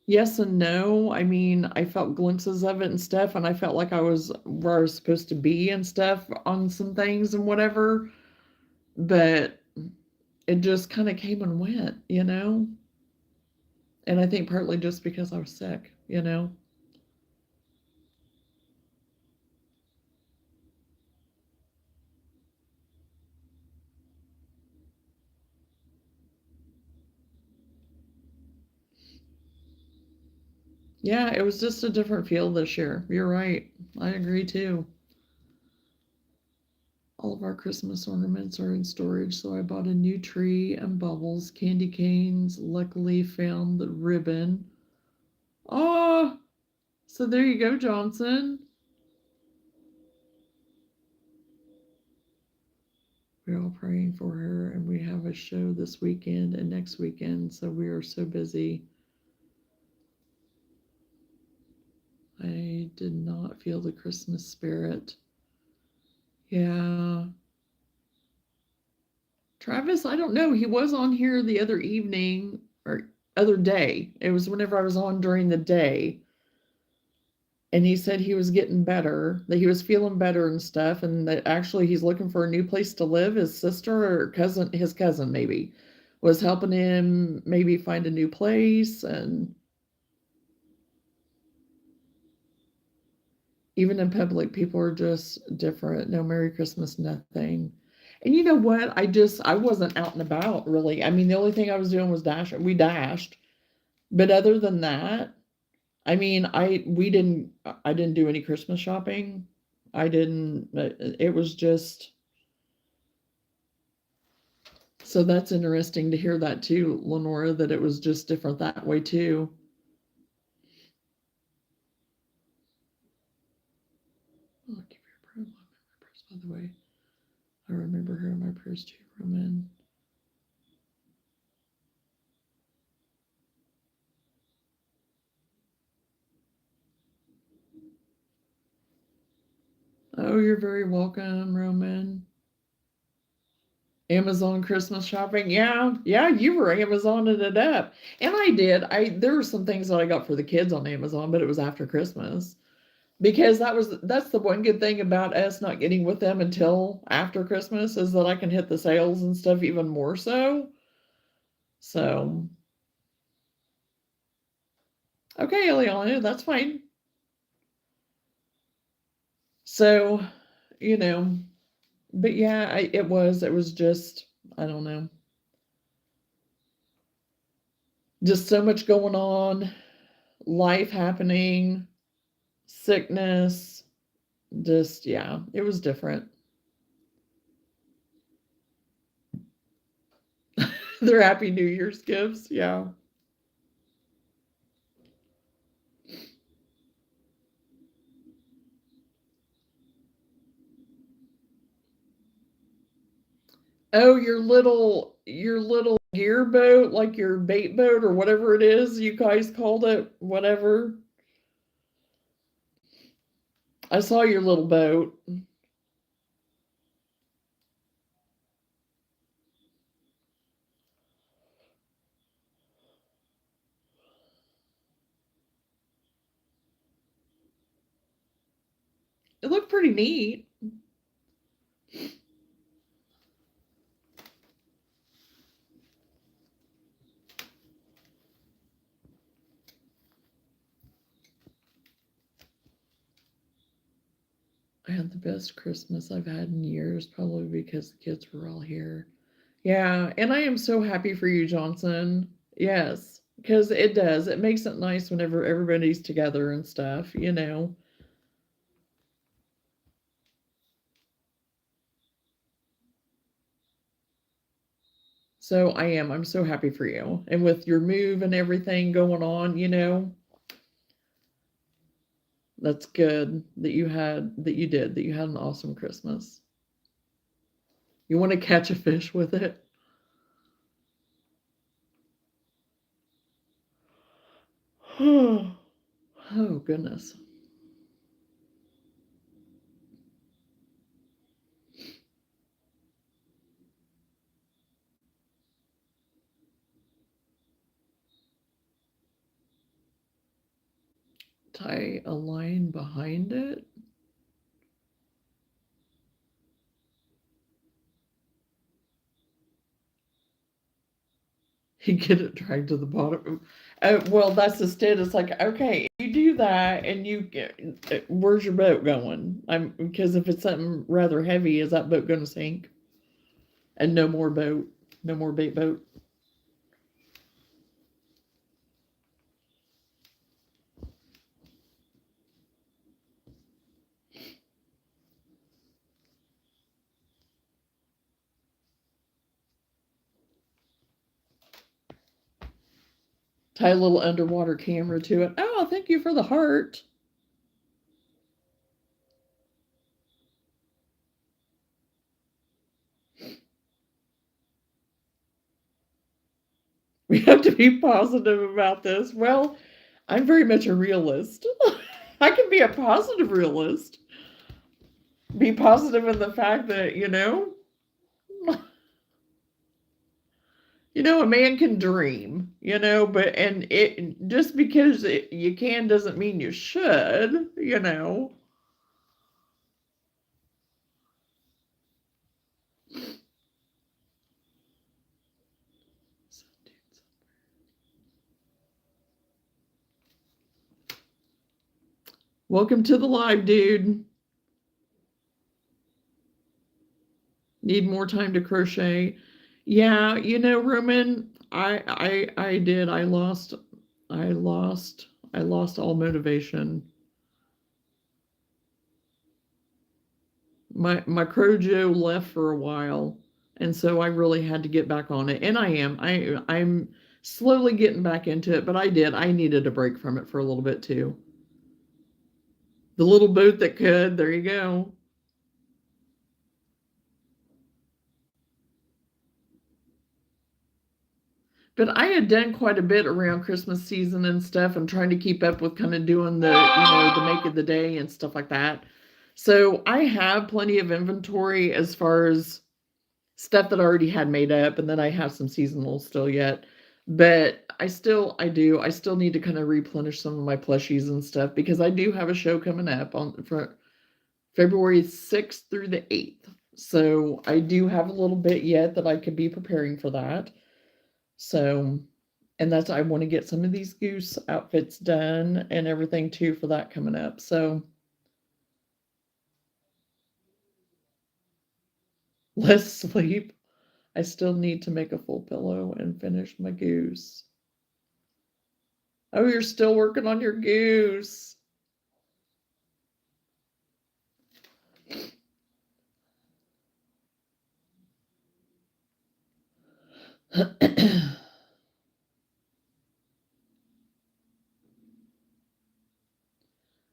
[SPEAKER 1] yes and no. I mean, I felt glimpses of it and stuff, and I felt like I was where I was supposed to be and stuff on some things and whatever. But it just kind of came and went. And I think partly just because I was sick. Yeah, it was just a different feel this year. You're right. I agree too. All of our Christmas ornaments are in storage, so I bought a new tree and bubbles, candy canes, luckily found the ribbon. Oh, so there you go, Johnson. We're all praying for her, and we have a show this weekend and next weekend, so we are so busy. I did not feel the Christmas spirit. Yeah. Travis, I don't know. He was on here the other evening or other day. It was whenever I was on during the day. And he said he was getting better, that he was feeling better and stuff, and that actually he's looking for a new place to live. His sister or cousin, his cousin maybe, was helping him maybe find a new place. And even in public, people are just different. No Merry Christmas, nothing. And you know what? I wasn't out and about really. I mean, the only thing I was doing was dashing. We dashed. But other than that, I mean, I didn't do any Christmas shopping. I didn't, it was just, so that's interesting to hear that too, Lenora, that it was just different that way too. Oh, keep your prayer in my prayers, by the way. I remember her in my prayers too, Roman. Oh, you're very welcome, Roman. Amazon Christmas shopping. Yeah, yeah, you were Amazoning it up. And I did. There were some things that I got for the kids on Amazon, but it was after Christmas. Because that's the one good thing about us not getting with them until after Christmas is that I can hit the sales and stuff even more so. So okay, Eliana, that's fine. So, you know, but yeah, it was just, I don't know, just so much going on, life happening, sickness, just, yeah, it was different. Their Happy New Year's gifts, yeah. Oh, your little gear boat, like your bait boat or whatever it is you guys called it, whatever. I saw your little boat. It looked pretty neat. I had had the best Christmas I've had in years, probably because the kids were all here. Yeah, and I am so happy for you, Johnson. Yes, because it does. It makes it nice whenever everybody's together and stuff, you know. So I am. I'm so happy for you. And with your move and everything going on, you know, that's good that you had an awesome Christmas. You want to catch a fish with it? Oh, goodness. Tie a line behind it. You get it dragged to the bottom. Well, that's just it. It's like, okay, you do that, and you get, where's your boat going? I'm because if it's something rather heavy, is that boat going to sink? And no more boat, no more bait boat. Tie a little underwater camera to it. Oh, thank you for the heart. We have to be positive about this. Well, I'm very much a realist. I can be a positive realist. Be positive in the fact that, a man can dream, but and it just because you can doesn't mean you should. Welcome to the live, dude. Need more time to crochet. Yeah, Roman, I did. I lost all motivation. My Crojo left for a while, and so I really had to get back on it. And I'm slowly getting back into it, but I needed a break from it for a little bit too. The little boat that could, there you go. But I had done quite a bit around Christmas season and stuff and trying to keep up with kind of doing the make of the day and stuff like that. So I have plenty of inventory as far as stuff that I already had made up, and then I have some seasonal still yet. But I still need to kind of replenish some of my plushies and stuff because I do have a show coming up for February 6th through the 8th. So I do have a little bit yet that I could be preparing for that. So, and that's, I want to get some of these goose outfits done and everything too for that coming up. So, less sleep. I still need to make a full pillow and finish my goose. Oh, you're still working on your goose.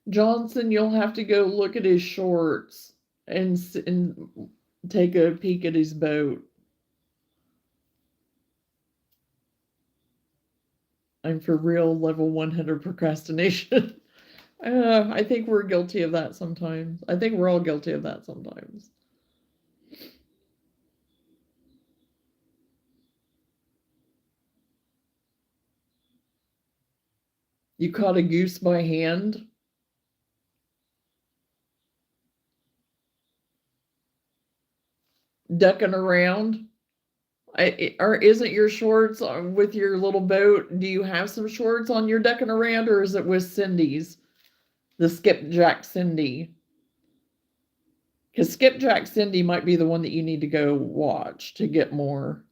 [SPEAKER 1] Johnson, you'll have to go look at his shorts and take a peek at his boat. I'm for real level 100 procrastination. I think we're guilty of that sometimes. I think we're all guilty of that sometimes. You caught a goose by hand? Ducking around? Or isn't your shorts with your little boat? Do you have some shorts on your ducking around, or is it with Cindy's? The skipjack Cindy? Because Skipjack Cindy might be the one that you need to go watch to get more.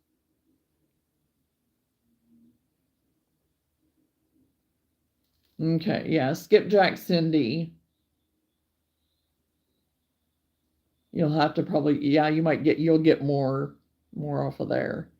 [SPEAKER 1] Okay, yeah, Skipjack Cindy. You'll have to probably, yeah, you'll get more off of there.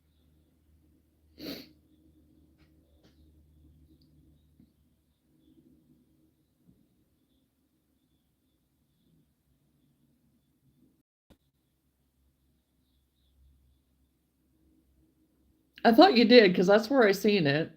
[SPEAKER 1] I thought you did, because that's where I seen it.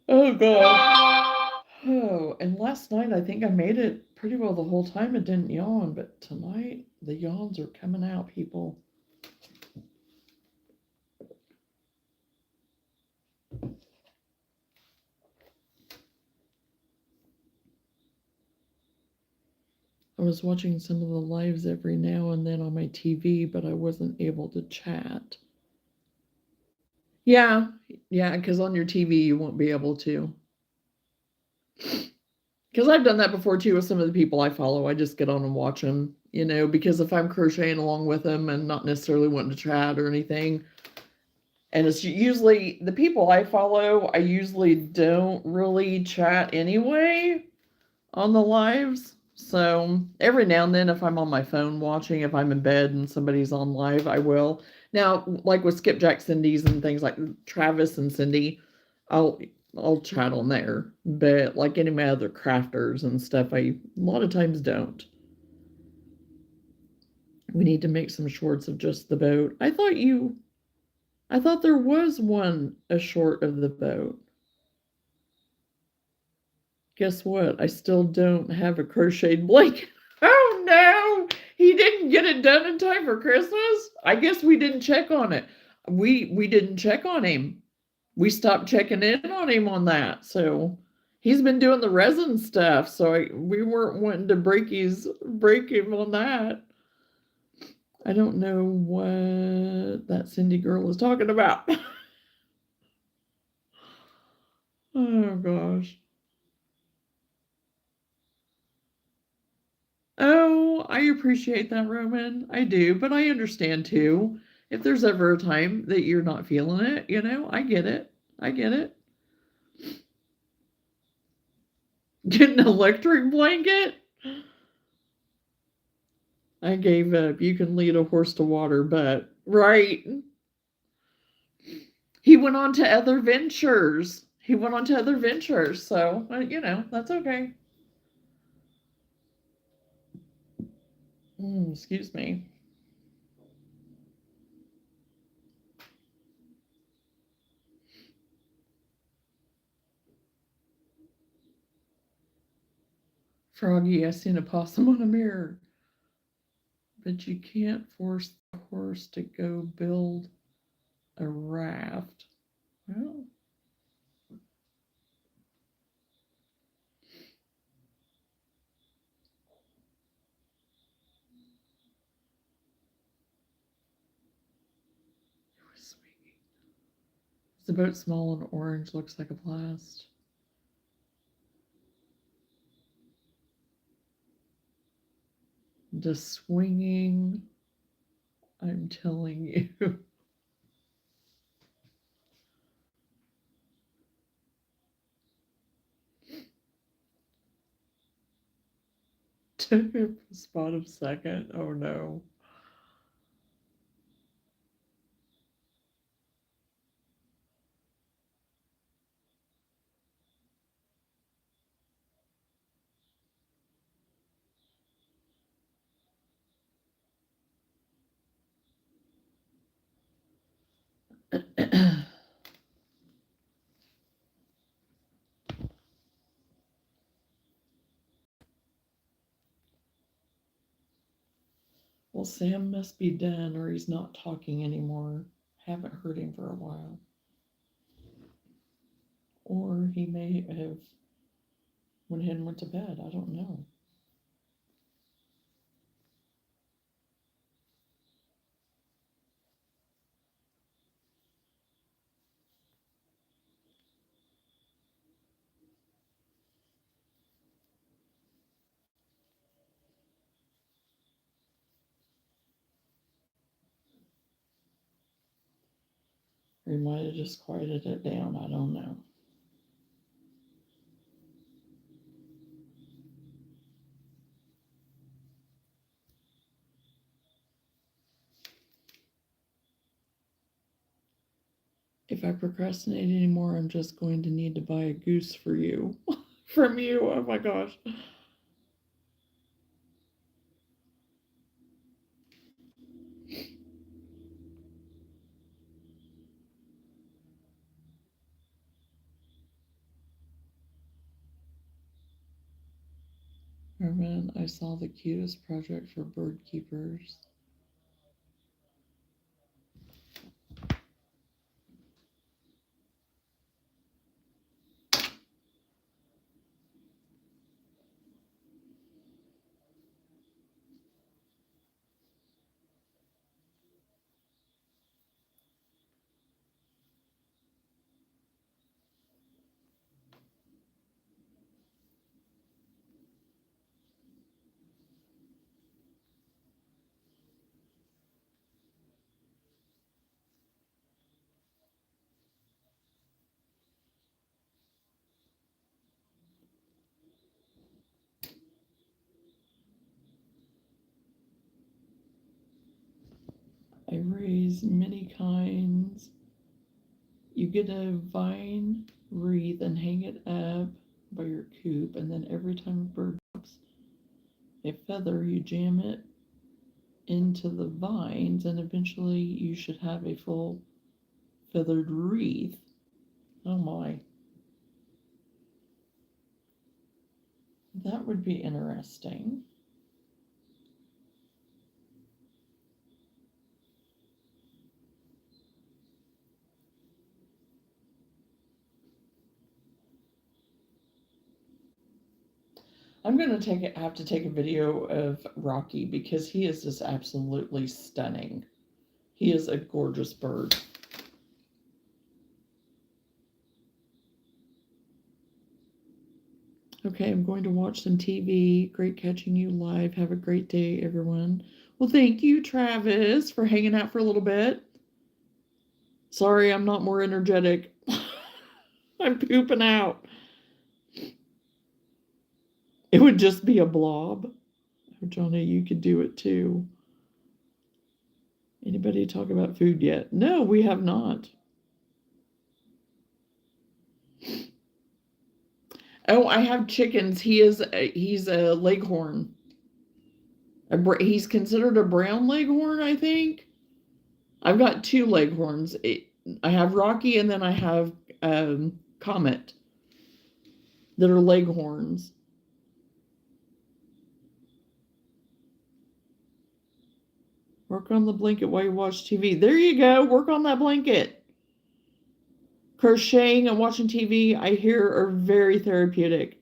[SPEAKER 1] Oh god. Oh, and last night I think I made it pretty well the whole time. It didn't yawn, but tonight the yawns are coming out, people. I was watching some of the lives every now and then on my TV, but I wasn't able to chat. Yeah, because on your TV you won't be able to. Because I've done that before too with some of the people I follow. I just get on and watch them, because if I'm crocheting along with them and not necessarily wanting to chat or anything, and it's usually the people I follow, I usually don't really chat anyway on the lives. So every now and then, if I'm on my phone watching, if I'm in bed and somebody's on live, I will. Now, like with Skipjack Cindy's and things like Travis and Cindy, I'll chat on there. But like any of my other crafters and stuff, I a lot of times don't. We need to make some shorts of just the boat. I thought there was one a short of the boat. Guess what? I still don't have a crocheted blanket. Oh no! He didn't get it done in time for Christmas? I guess we didn't check on it. We didn't check on him. We stopped checking in on him on that. So he's been doing the resin stuff. So we weren't wanting to break him on that. I don't know what that Cindy girl is talking about. Oh gosh. Oh, I appreciate that, Roman. I do, but I understand too. If there's ever a time that you're not feeling it, I get it. I get it. Get an electric blanket? I gave up. You can lead a horse to water, but right. He went on to other ventures. So, that's okay. Excuse me. Froggy, I seen a possum on a mirror. But you can't force the horse to go build a raft. Well, it was sweet. It's about small and orange, looks like a blast. The swinging, I'm telling you. Took a spot of second. Oh no. Well, Sam must be done or he's not talking anymore. Haven't heard him for a while. Or he may have went ahead and went to bed. I don't know. We might have just quieted it down. I don't know. If I procrastinate anymore, I'm just going to need to buy a goose for you. From you. Oh my gosh. Herman, I saw the cutest project for bird keepers. I raise many kinds. You get a vine wreath and hang it up by your coop, and then every time a bird drops a feather, you jam it into the vines, and eventually you should have a full feathered wreath. Oh my. That would be interesting. I'm going to have to take a video of Rocky because he is just absolutely stunning. He is a gorgeous bird. Okay, I'm going to watch some TV. Great catching you live. Have a great day, everyone. Well, thank you, Travis, for hanging out for a little bit. Sorry, I'm not more energetic. I'm pooping out. It would just be a blob. Oh, Johnna, you could do it too. Anybody talk about food yet? No, we have not. Oh, I have chickens. He's a leghorn. He's considered a brown leghorn, I think. I've got two leghorns. I have Rocky and then I have Comet that are leghorns. Work on the blanket while you watch TV. There you go. Work on that blanket. Crocheting and watching TV, I hear, are very therapeutic.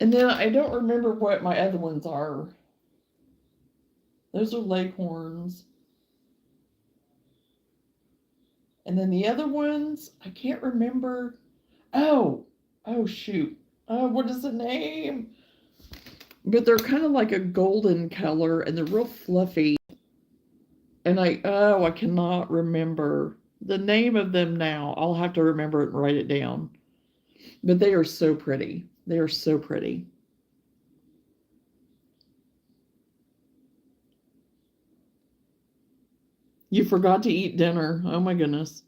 [SPEAKER 1] And then I don't remember what my other ones are. Those are leghorns. And then the other ones, I can't remember. Oh shoot. What is the name? But they're kind of like a golden color and they're real fluffy. And I cannot remember the name of them now. I'll have to remember it and write it down. But they are so pretty. They are so pretty. You forgot to eat dinner. Oh my goodness.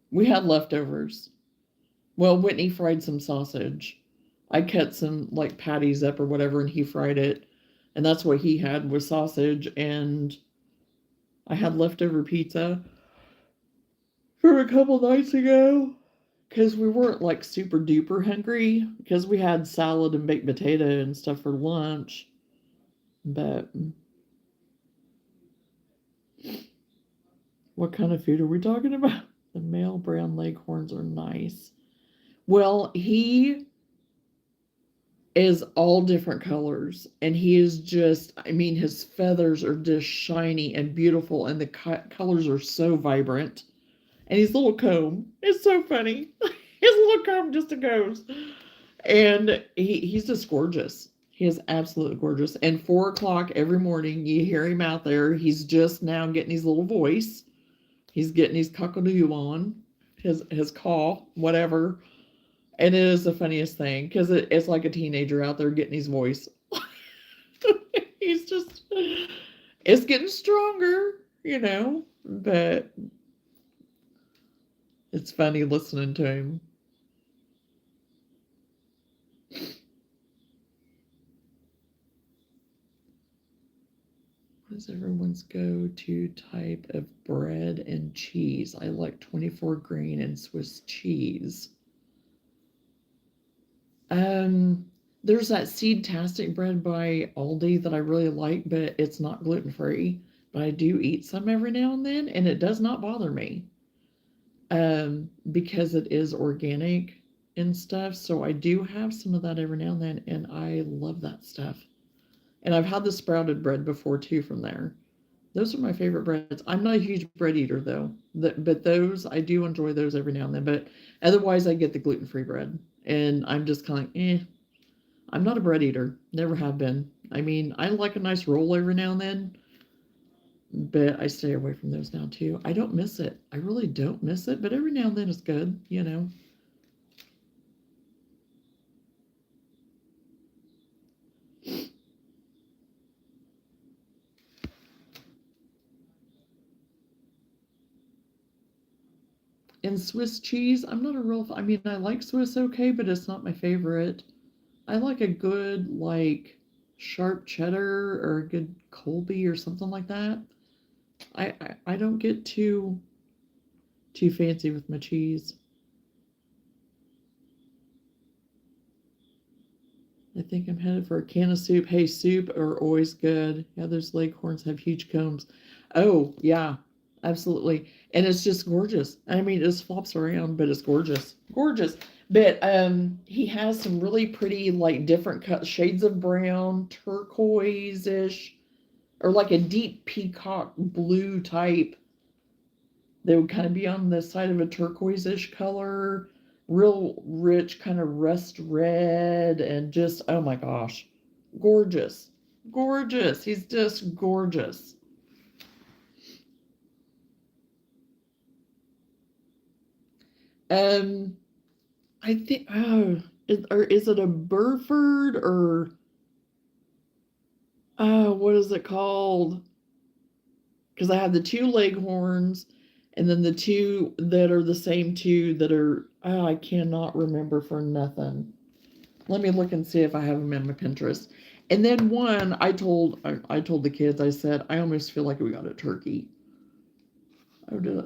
[SPEAKER 1] We had leftovers. Well, Whitney fried some sausage. I cut some like patties up or whatever and he fried it. And that's what he had was sausage. And I had leftover pizza from a couple nights ago because we weren't like super duper hungry because we had salad and baked potato and stuff for lunch. But what kind of food are we talking about? The male brown leghorns are nice. Well, he is all different colors and he is just, I mean, his feathers are just shiny and beautiful and the colors are so vibrant and his little comb. It's so funny. His little comb just goes. And he's just gorgeous. He is absolutely gorgeous. And 4 o'clock every morning, you hear him out there. He's just now getting his little voice. He's getting his cockadoo on, his caw, whatever. And it is the funniest thing because it's like a teenager out there getting his voice. He's just, it's getting stronger, but it's funny listening to him. What is everyone's go-to type of bread and cheese? I like 24 grain and Swiss cheese. There's that seed-tastic bread by Aldi that I really like, but it's not gluten-free. But I do eat some every now and then, and it does not bother me. Because it is organic and stuff. So I do have some of that every now and then, and I love that stuff. And I've had the sprouted bread before too from there. Those are my favorite breads. I'm not a huge bread eater though, but those, I do enjoy those every now and then. But otherwise, I get the gluten-free bread, and I'm just kind of I'm not a bread eater. Never have been. I mean, I like a nice roll every now and then, but I stay away from those now too. I don't miss it. I really don't miss it, but every now and then it's good, And Swiss cheese, I'm not a real, I mean, I like Swiss okay, but it's not my favorite. I like a good, like, sharp cheddar or a good Colby or something like that. I don't get too fancy with my cheese. I think I'm headed for a can of soup. Hey, soup are always good. Yeah, those leghorns have huge combs. Oh, yeah, absolutely. And it's just gorgeous. I mean, it just flops around, but it's gorgeous. Gorgeous. But he has some really pretty, like, different shades of brown, turquoise-ish, or like a deep peacock blue type. They would kind of be on the side of a turquoise-ish color, real rich, kind of rust red, and just, oh my gosh, gorgeous. Gorgeous. He's just gorgeous. I think, is it a Burford or, what is it called? Because I have the two leghorns, and then the two that are the same two that are, I cannot remember for nothing. Let me look and see if I have them in my Pinterest. And then one, I told the kids, I said, I almost feel like we got a turkey.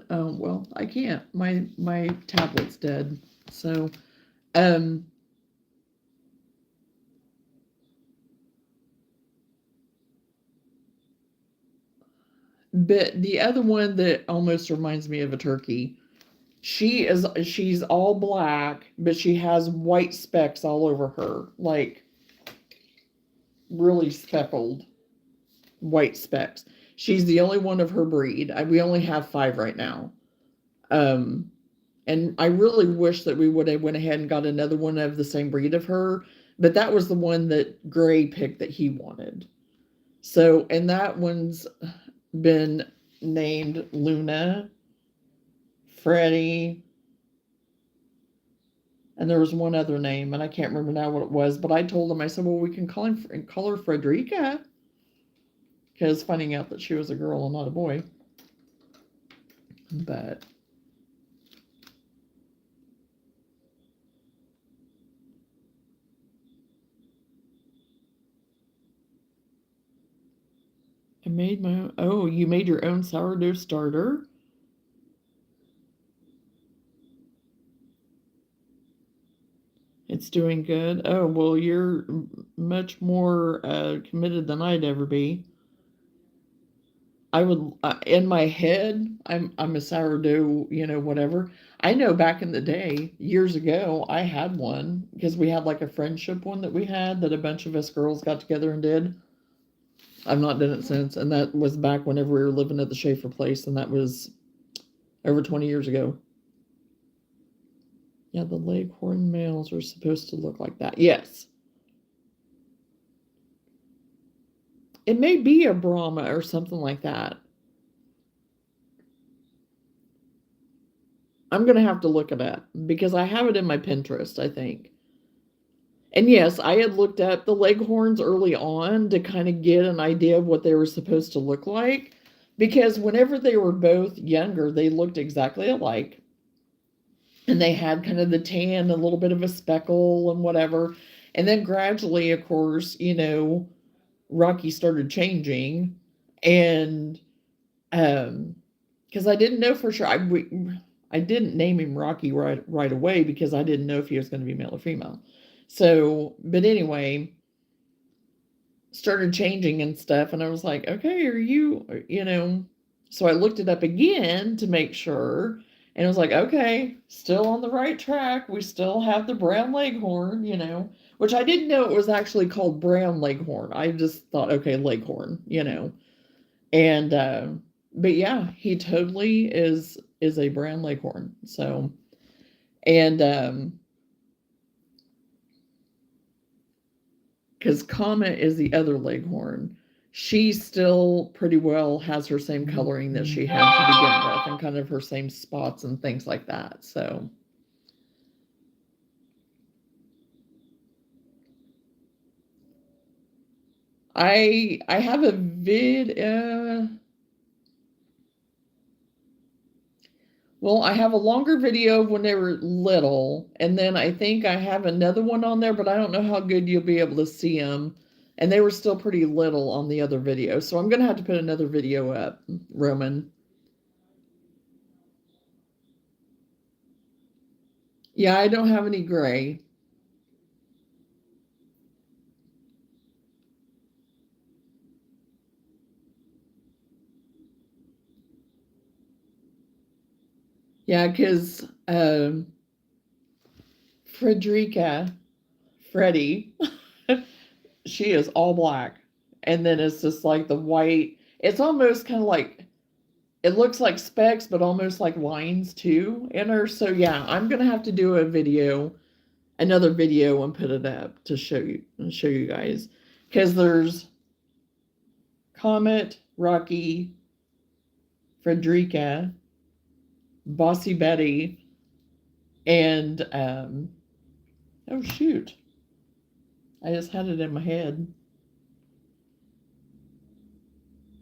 [SPEAKER 1] Oh, well, I can't. My tablet's dead. So, but the other one that almost reminds me of a turkey, she's all black, but she has white specks all over her, like really speckled white specks. She's the only one of her breed. We only have 5 right now. And I really wish that we would have went ahead and got another one of the same breed of her, but that was the one that Gray picked that he wanted. So, and that one's been named Luna, Freddie, and there was one other name, and I can't remember now what it was, but I told him, I said, well, we can call her Frederica, because finding out that she was a girl and not a boy. But I made my own. Oh, you made your own sourdough starter? It's doing good. Oh, well, you're much more committed than I'd ever be. I would, in my head, I'm a sourdough, whatever. I know back in the day, years ago, I had one because we had like a friendship one that we had that a bunch of us girls got together and did. I've not done it since, and that was back whenever we were living at the Schaefer place, and that was over 20 years ago. Yeah, the leghorn males are supposed to look like that. Yes. It may be a Brahma or something like that. I'm going to have to look at that because I have it in my Pinterest, I think. And yes, I had looked up the leghorns early on to kind of get an idea of what they were supposed to look like. Because whenever they were both younger, they looked exactly alike. And they had kind of the tan, a little bit of a speckle and whatever. And then gradually, of course, Rocky started changing. And because I didn't know for sure. I didn't name him Rocky right away because I didn't know if he was going to be male or female. So, but anyway, started changing and stuff, and I was like, okay, are you? So I looked it up again to make sure, and I was like, okay, still on the right track. We still have the brown leghorn, which I didn't know it was actually called brown leghorn. I just thought, okay, leghorn, and but yeah, he totally is a brown leghorn. So, and because Comet is the other leghorn, she still pretty well has her same coloring that she had to begin with, and kind of her same spots and things like that. So I have a well, I have a longer video of when they were little, and then I think I have another one on there, but I don't know how good you'll be able to see them. And they were still pretty little on the other video, so I'm going to have to put another video up, Roman. Yeah, I don't have any gray. Yeah, because Freddie, she is all black. And then it's just like the white. It's almost kind of like, it looks like specks, but almost like lines too in her. So yeah, I'm going to have to do another video and put it up to show you guys. Because there's Comet, Rocky, Frederica, Bossy Betty, and oh shoot, I just had it in my head.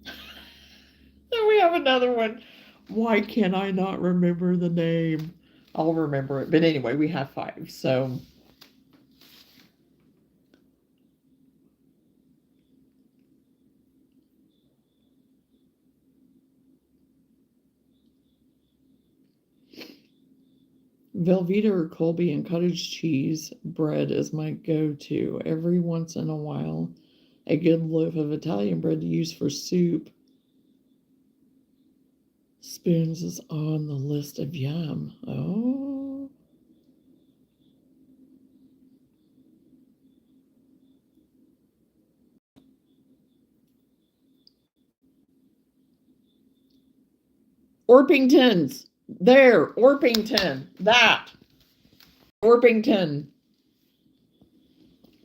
[SPEAKER 1] Then we have another one. Why can I not remember the name? I'll remember it. But anyway, we have 5. So Velveeta or Colby and cottage cheese bread is my go-to. Every once in a while, a good loaf of Italian bread to use for soup. Spoons is on the list of yum. Oh. Orpingtons. There. Orpington. That. Orpington.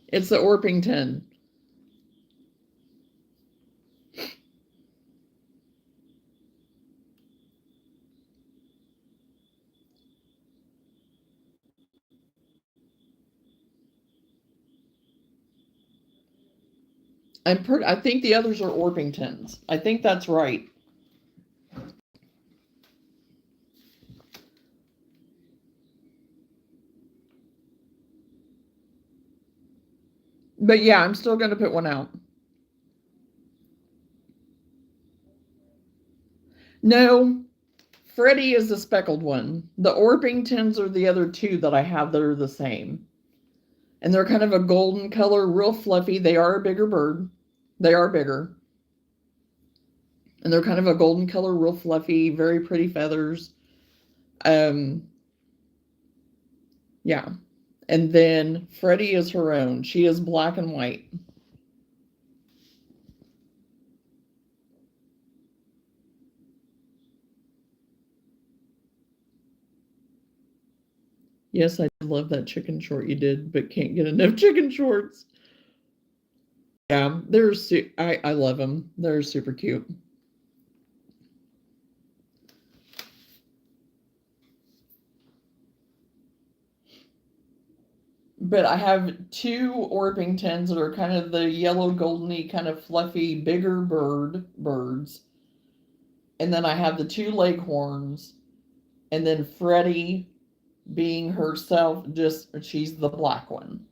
[SPEAKER 1] It's the Orpington. I think the others are Orpingtons. I think that's right. But yeah, I'm still going to put one out. No, Freddie is the speckled one. The Orpingtons are the other 2 that I have that are the same. And they're kind of a golden color, real fluffy. They are a bigger bird. They are bigger. And they're kind of a golden color, real fluffy, very pretty feathers. Yeah. And then Freddie is her own. She is black and white. Yes, I love that chicken short you did, but can't get enough chicken shorts. Yeah, I love them. They're super cute. But I have two Orpingtons that are kind of the yellow goldeny, kind of fluffy, bigger birds. And then I have the two Leghorns, and then Freddie being herself, just she's the black one.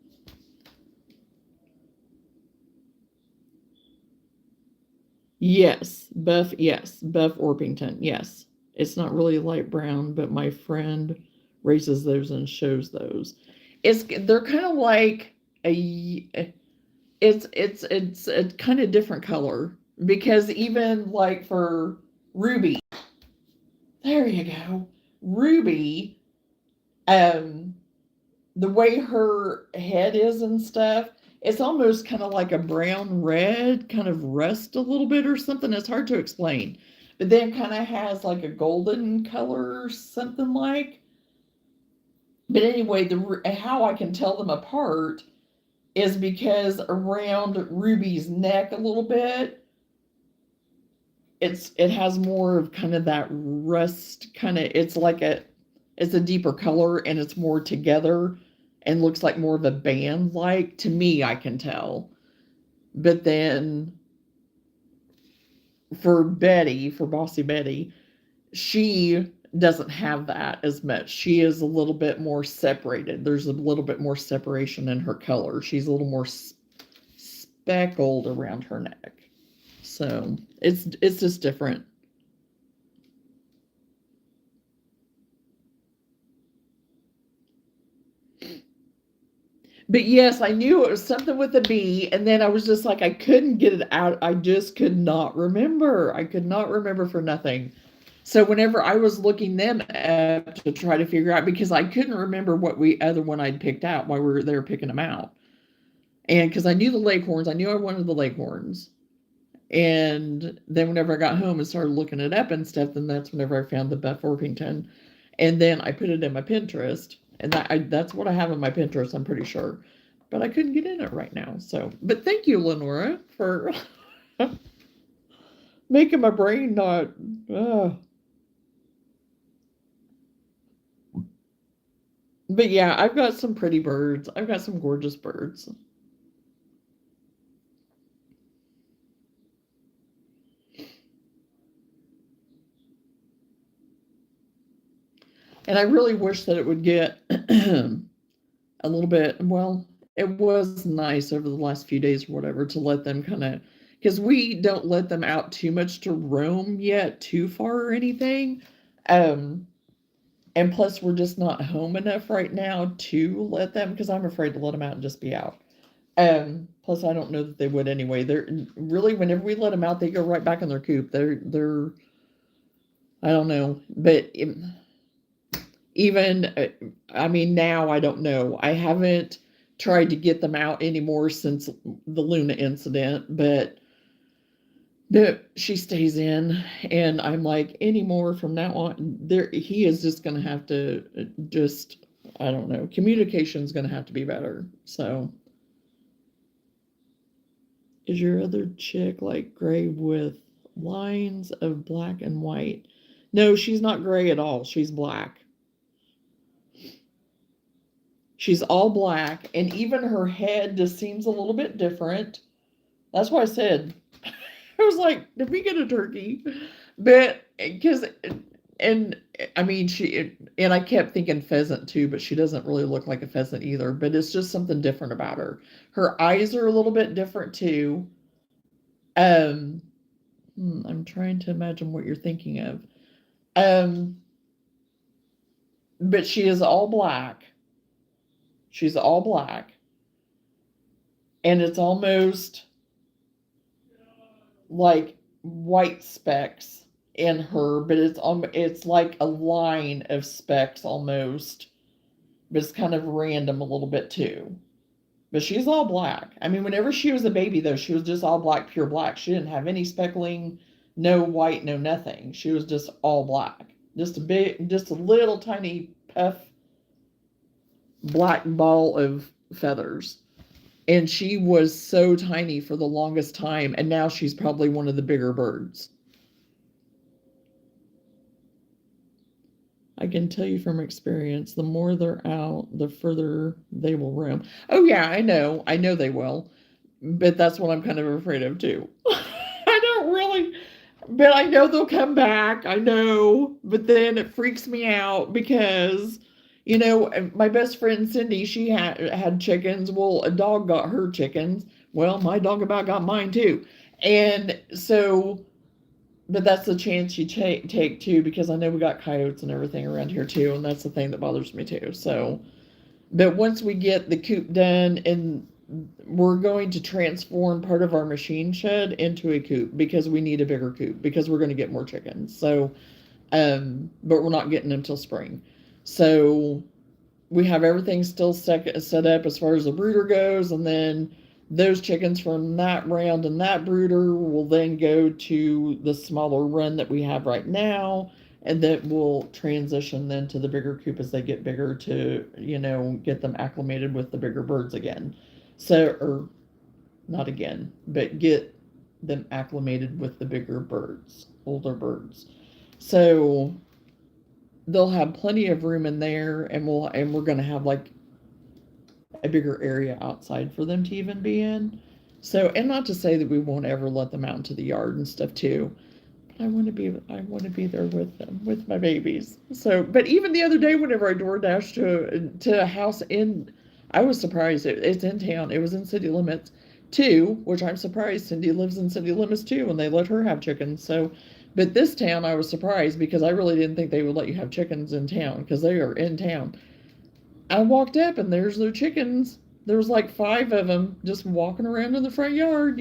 [SPEAKER 1] Yes, Buff Orpington, yes. It's not really light brown, but my friend raises those and shows those. They're kind of like it's a kind of different color because even like for Ruby, there you go. Ruby, um, the way her head is and stuff, it's almost kind of like a brown red, kind of rust a little bit or something. It's hard to explain. But then kind of has like a golden color or something like. But anyway, how I can tell them apart is because around Ruby's neck a little bit, it has more of kind of that rust kind of, it's a deeper color and it's more together and looks like more of a band, like to me I can tell. But then for Bossy Betty, she doesn't have that as much. She is a little bit more separated. There's a little bit more separation in her color. She's a little more speckled around her neck. So it's just different. But yes, I knew it was something with a B, and then I was just like, I couldn't get it out. I just could not remember. I could not remember for nothing. So whenever I was looking them up to try to figure out, because I couldn't remember what other one I'd picked out while we were there picking them out, and because I knew the Leghorns, I knew I wanted the Leghorns, and then whenever I got home and started looking it up and stuff, then that's whenever I found the Buff Orpington, and then I put it in my Pinterest, and that's what I have in my Pinterest, I'm pretty sure, but I couldn't get in it right now. So, but thank you, Lenora, for making my brain not. But yeah, I've got some pretty birds. I've got some gorgeous birds. And I really wish that it would get a little bit, well, it was nice over the last few days or whatever to let them kind of, because we don't let them out too much to roam yet, too far or anything. Um, and plus, we're just not home enough right now to let them, because I'm afraid to let them out and just be out. Plus, I don't know that they would anyway. They're really, whenever we let them out, they go right back in their coop. I don't know, but even, I mean, now I don't know. I haven't tried to get them out anymore since the Luna incident, but she stays in, and I'm like, anymore from now on, he is just going to have to just, I don't know, communication's going to have to be better. So, is your other chick like gray with lines of black and white? No, she's not gray at all. She's black. She's all black, and even her head just seems a little bit different. That's why I said, I was like, did we get a turkey? But because, and I mean, and I kept thinking pheasant too, but she doesn't really look like a pheasant either. But it's just something different about her. Her eyes are a little bit different too. Um, I'm trying to imagine what you're thinking of. Um, but she is all black. She's all black. And it's almost like white specks in her, but it's like a line of specks almost, but it's kind of random a little bit too. But she's all black. I mean, whenever she was a baby though, she was just all black, pure black. She didn't have any speckling, no white, no nothing. She was just all black. Just a little tiny puff black ball of feathers. And she was so tiny for the longest time, and now she's probably one of the bigger birds. I can tell you from experience, the more they're out, the further they will roam. Oh yeah, I know. I know they will. But that's what I'm kind of afraid of too. I don't really, but I know they'll come back. I know. But then it freaks me out because, my best friend Cindy, she had chickens. Well, a dog got her chickens. Well, my dog about got mine too. And so, but that's the chance you take too, because I know we got coyotes and everything around here too, and that's the thing that bothers me too. So, but once we get the coop done, and we're going to transform part of our machine shed into a coop because we need a bigger coop because we're going to get more chickens. So, but we're not getting them till spring. So we have everything still set up as far as the brooder goes, and then those chickens from that round and that brooder will then go to the smaller run that we have right now, and that will transition then to the bigger coop as they get bigger to get them acclimated with the bigger birds again. So, or not again, but get them acclimated with the bigger birds, older birds. So they'll have plenty of room in there, and we're going to have like a bigger area outside for them to even be in. So, and not to say that we won't ever let them out into the yard and stuff too, but I want to be there with them, with my babies. So, but even the other day, whenever I door dashed to a house I was surprised. It's in town. It was in city limits too, which I'm surprised. Cindy lives in city limits too, and they let her have chickens. So, but this town, I was surprised because I really didn't think they would let you have chickens in town, because they are in town. I walked up and there's their chickens. There was like 5 of them just walking around in the front yard.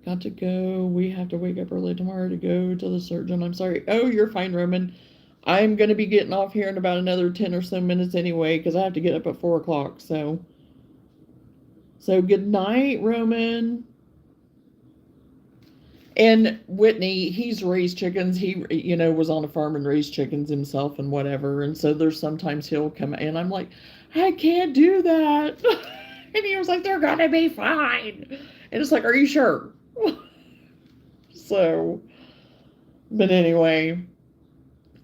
[SPEAKER 1] Got to go. We have to wake up early tomorrow to go to the surgeon. I'm sorry. Oh, you're fine, Roman. I'm going to be getting off here in about another 10 or so minutes anyway, because I have to get up at 4 o'clock. So good night, Roman. And Whitney, he's raised chickens. He, was on a farm and raised chickens himself and whatever. And so there's sometimes he'll come and I'm like, I can't do that. And he was like, they're going to be fine. And it's like, are you sure? So, but anyway,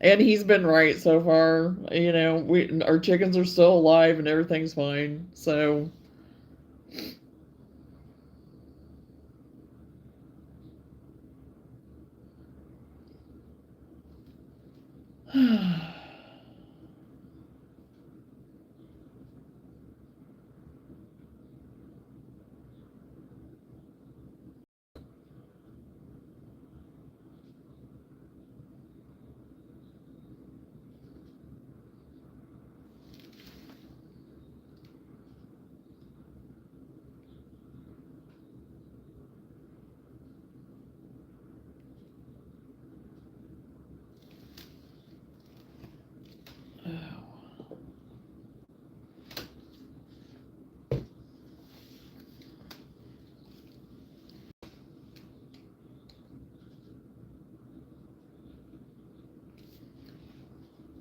[SPEAKER 1] and he's been right so far. Our chickens are still alive and everything's fine. So,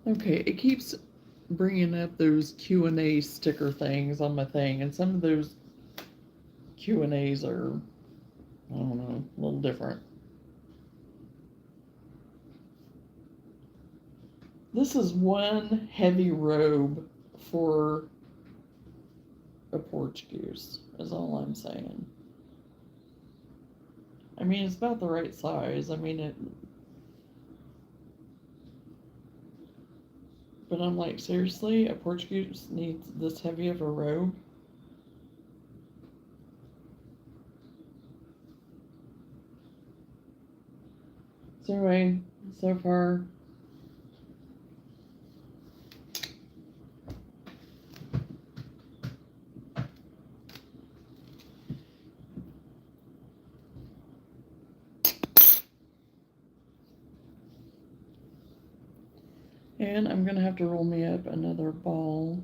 [SPEAKER 1] okay, it keeps bringing up those Q&A sticker things on my thing, and some of those Q&As are, I don't know, a little different. This is one heavy robe for a porch goose, is all I'm saying. I mean, it's about the right size. I mean, but I'm like, seriously, a porch goose needs this heavy of a robe? So anyway, so far, and I'm gonna have to roll me up another ball.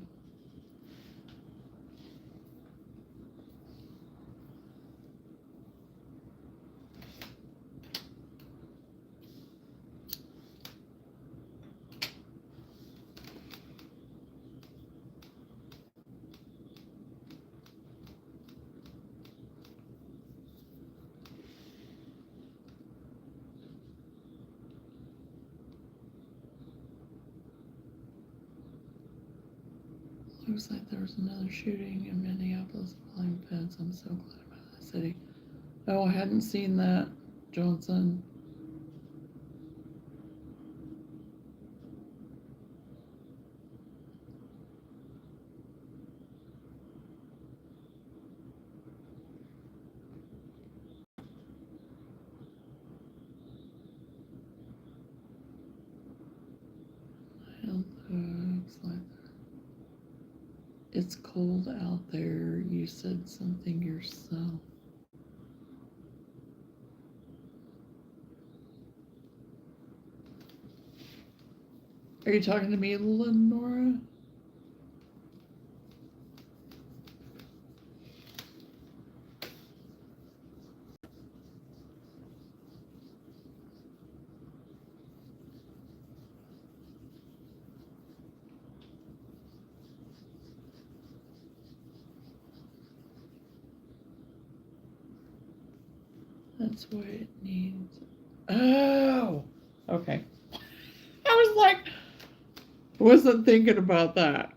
[SPEAKER 1] Looks like there was another shooting in Minneapolis flying fence. I'm so glad about that city. Oh, I hadn't seen that, Johnson. Looks like it's cold out there. You said something yourself. Are you talking to me, Lenora? That's what it needs. Oh, okay. I was like, wasn't thinking about that.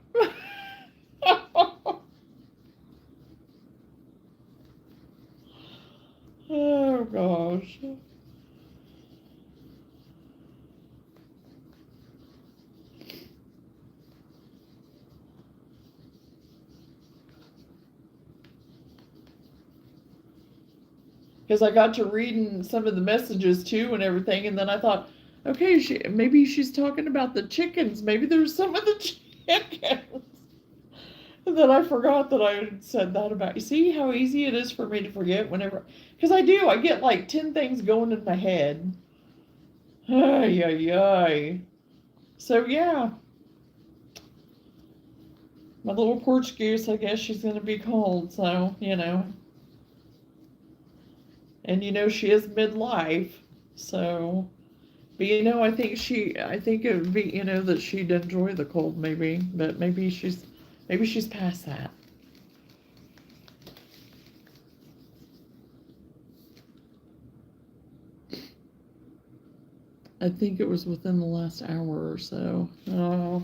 [SPEAKER 1] Oh gosh. Because I got to reading some of the messages too and everything, and then I thought, okay, maybe she's talking about the chickens. Maybe there's some of the chickens. And then I forgot that I had said that about. You see how easy it is for me to forget whenever, because I do. I get like 10 things going in my head. Ay, ay, ay. So yeah, my little porch goose. I guess she's gonna be cold. So and she is midlife. So, but I think it would be that she'd enjoy the cold maybe, but maybe she's past that. I think it was within the last hour or so. Oh.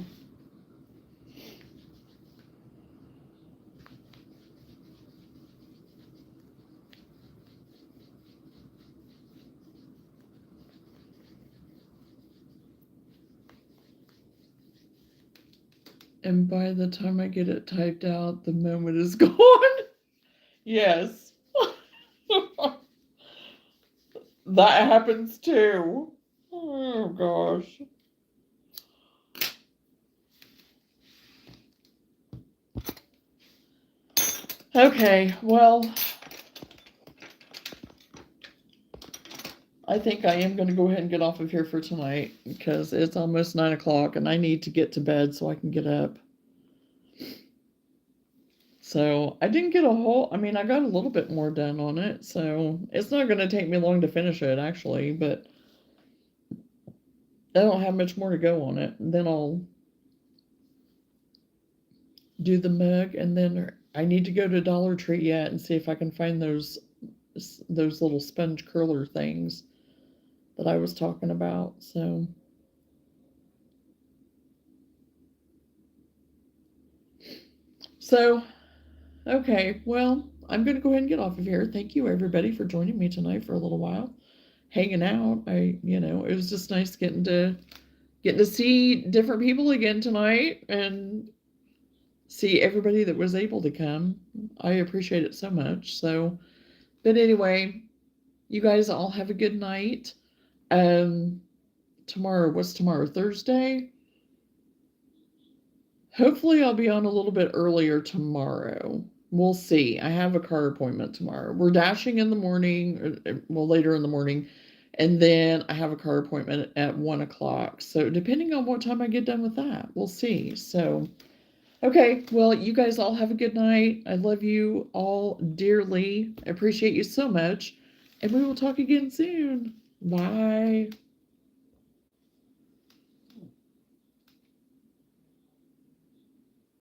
[SPEAKER 1] And by the time I get it typed out, the moment is gone. Yes. That happens too. Oh gosh. Okay, well, I think I am going to go ahead and get off of here for tonight because it's almost 9 o'clock and I need to get to bed so I can get up. So I didn't get I got a little bit more done on it, so it's not going to take me long to finish it actually, but I don't have much more to go on it. And then I'll do the mug, and then I need to go to Dollar Tree yet and see if I can find those little sponge curler things that I was talking about. So okay, well, I'm going to go ahead and get off of here. Thank you everybody for joining me tonight for a little while, hanging out. It was just nice getting to see different people again tonight and see everybody that was able to come. I appreciate it so much. So, but anyway, you guys all have a good night. Tomorrow, what's tomorrow? Thursday? Hopefully I'll be on a little bit earlier tomorrow. We'll see. I have a car appointment tomorrow. We're dashing in the morning, later in the morning, and then I have a car appointment at 1 o'clock. So depending on what time I get done with that, we'll see. So, okay, well, you guys all have a good night. I love you all dearly. I appreciate you so much, and we will talk again soon. Bye.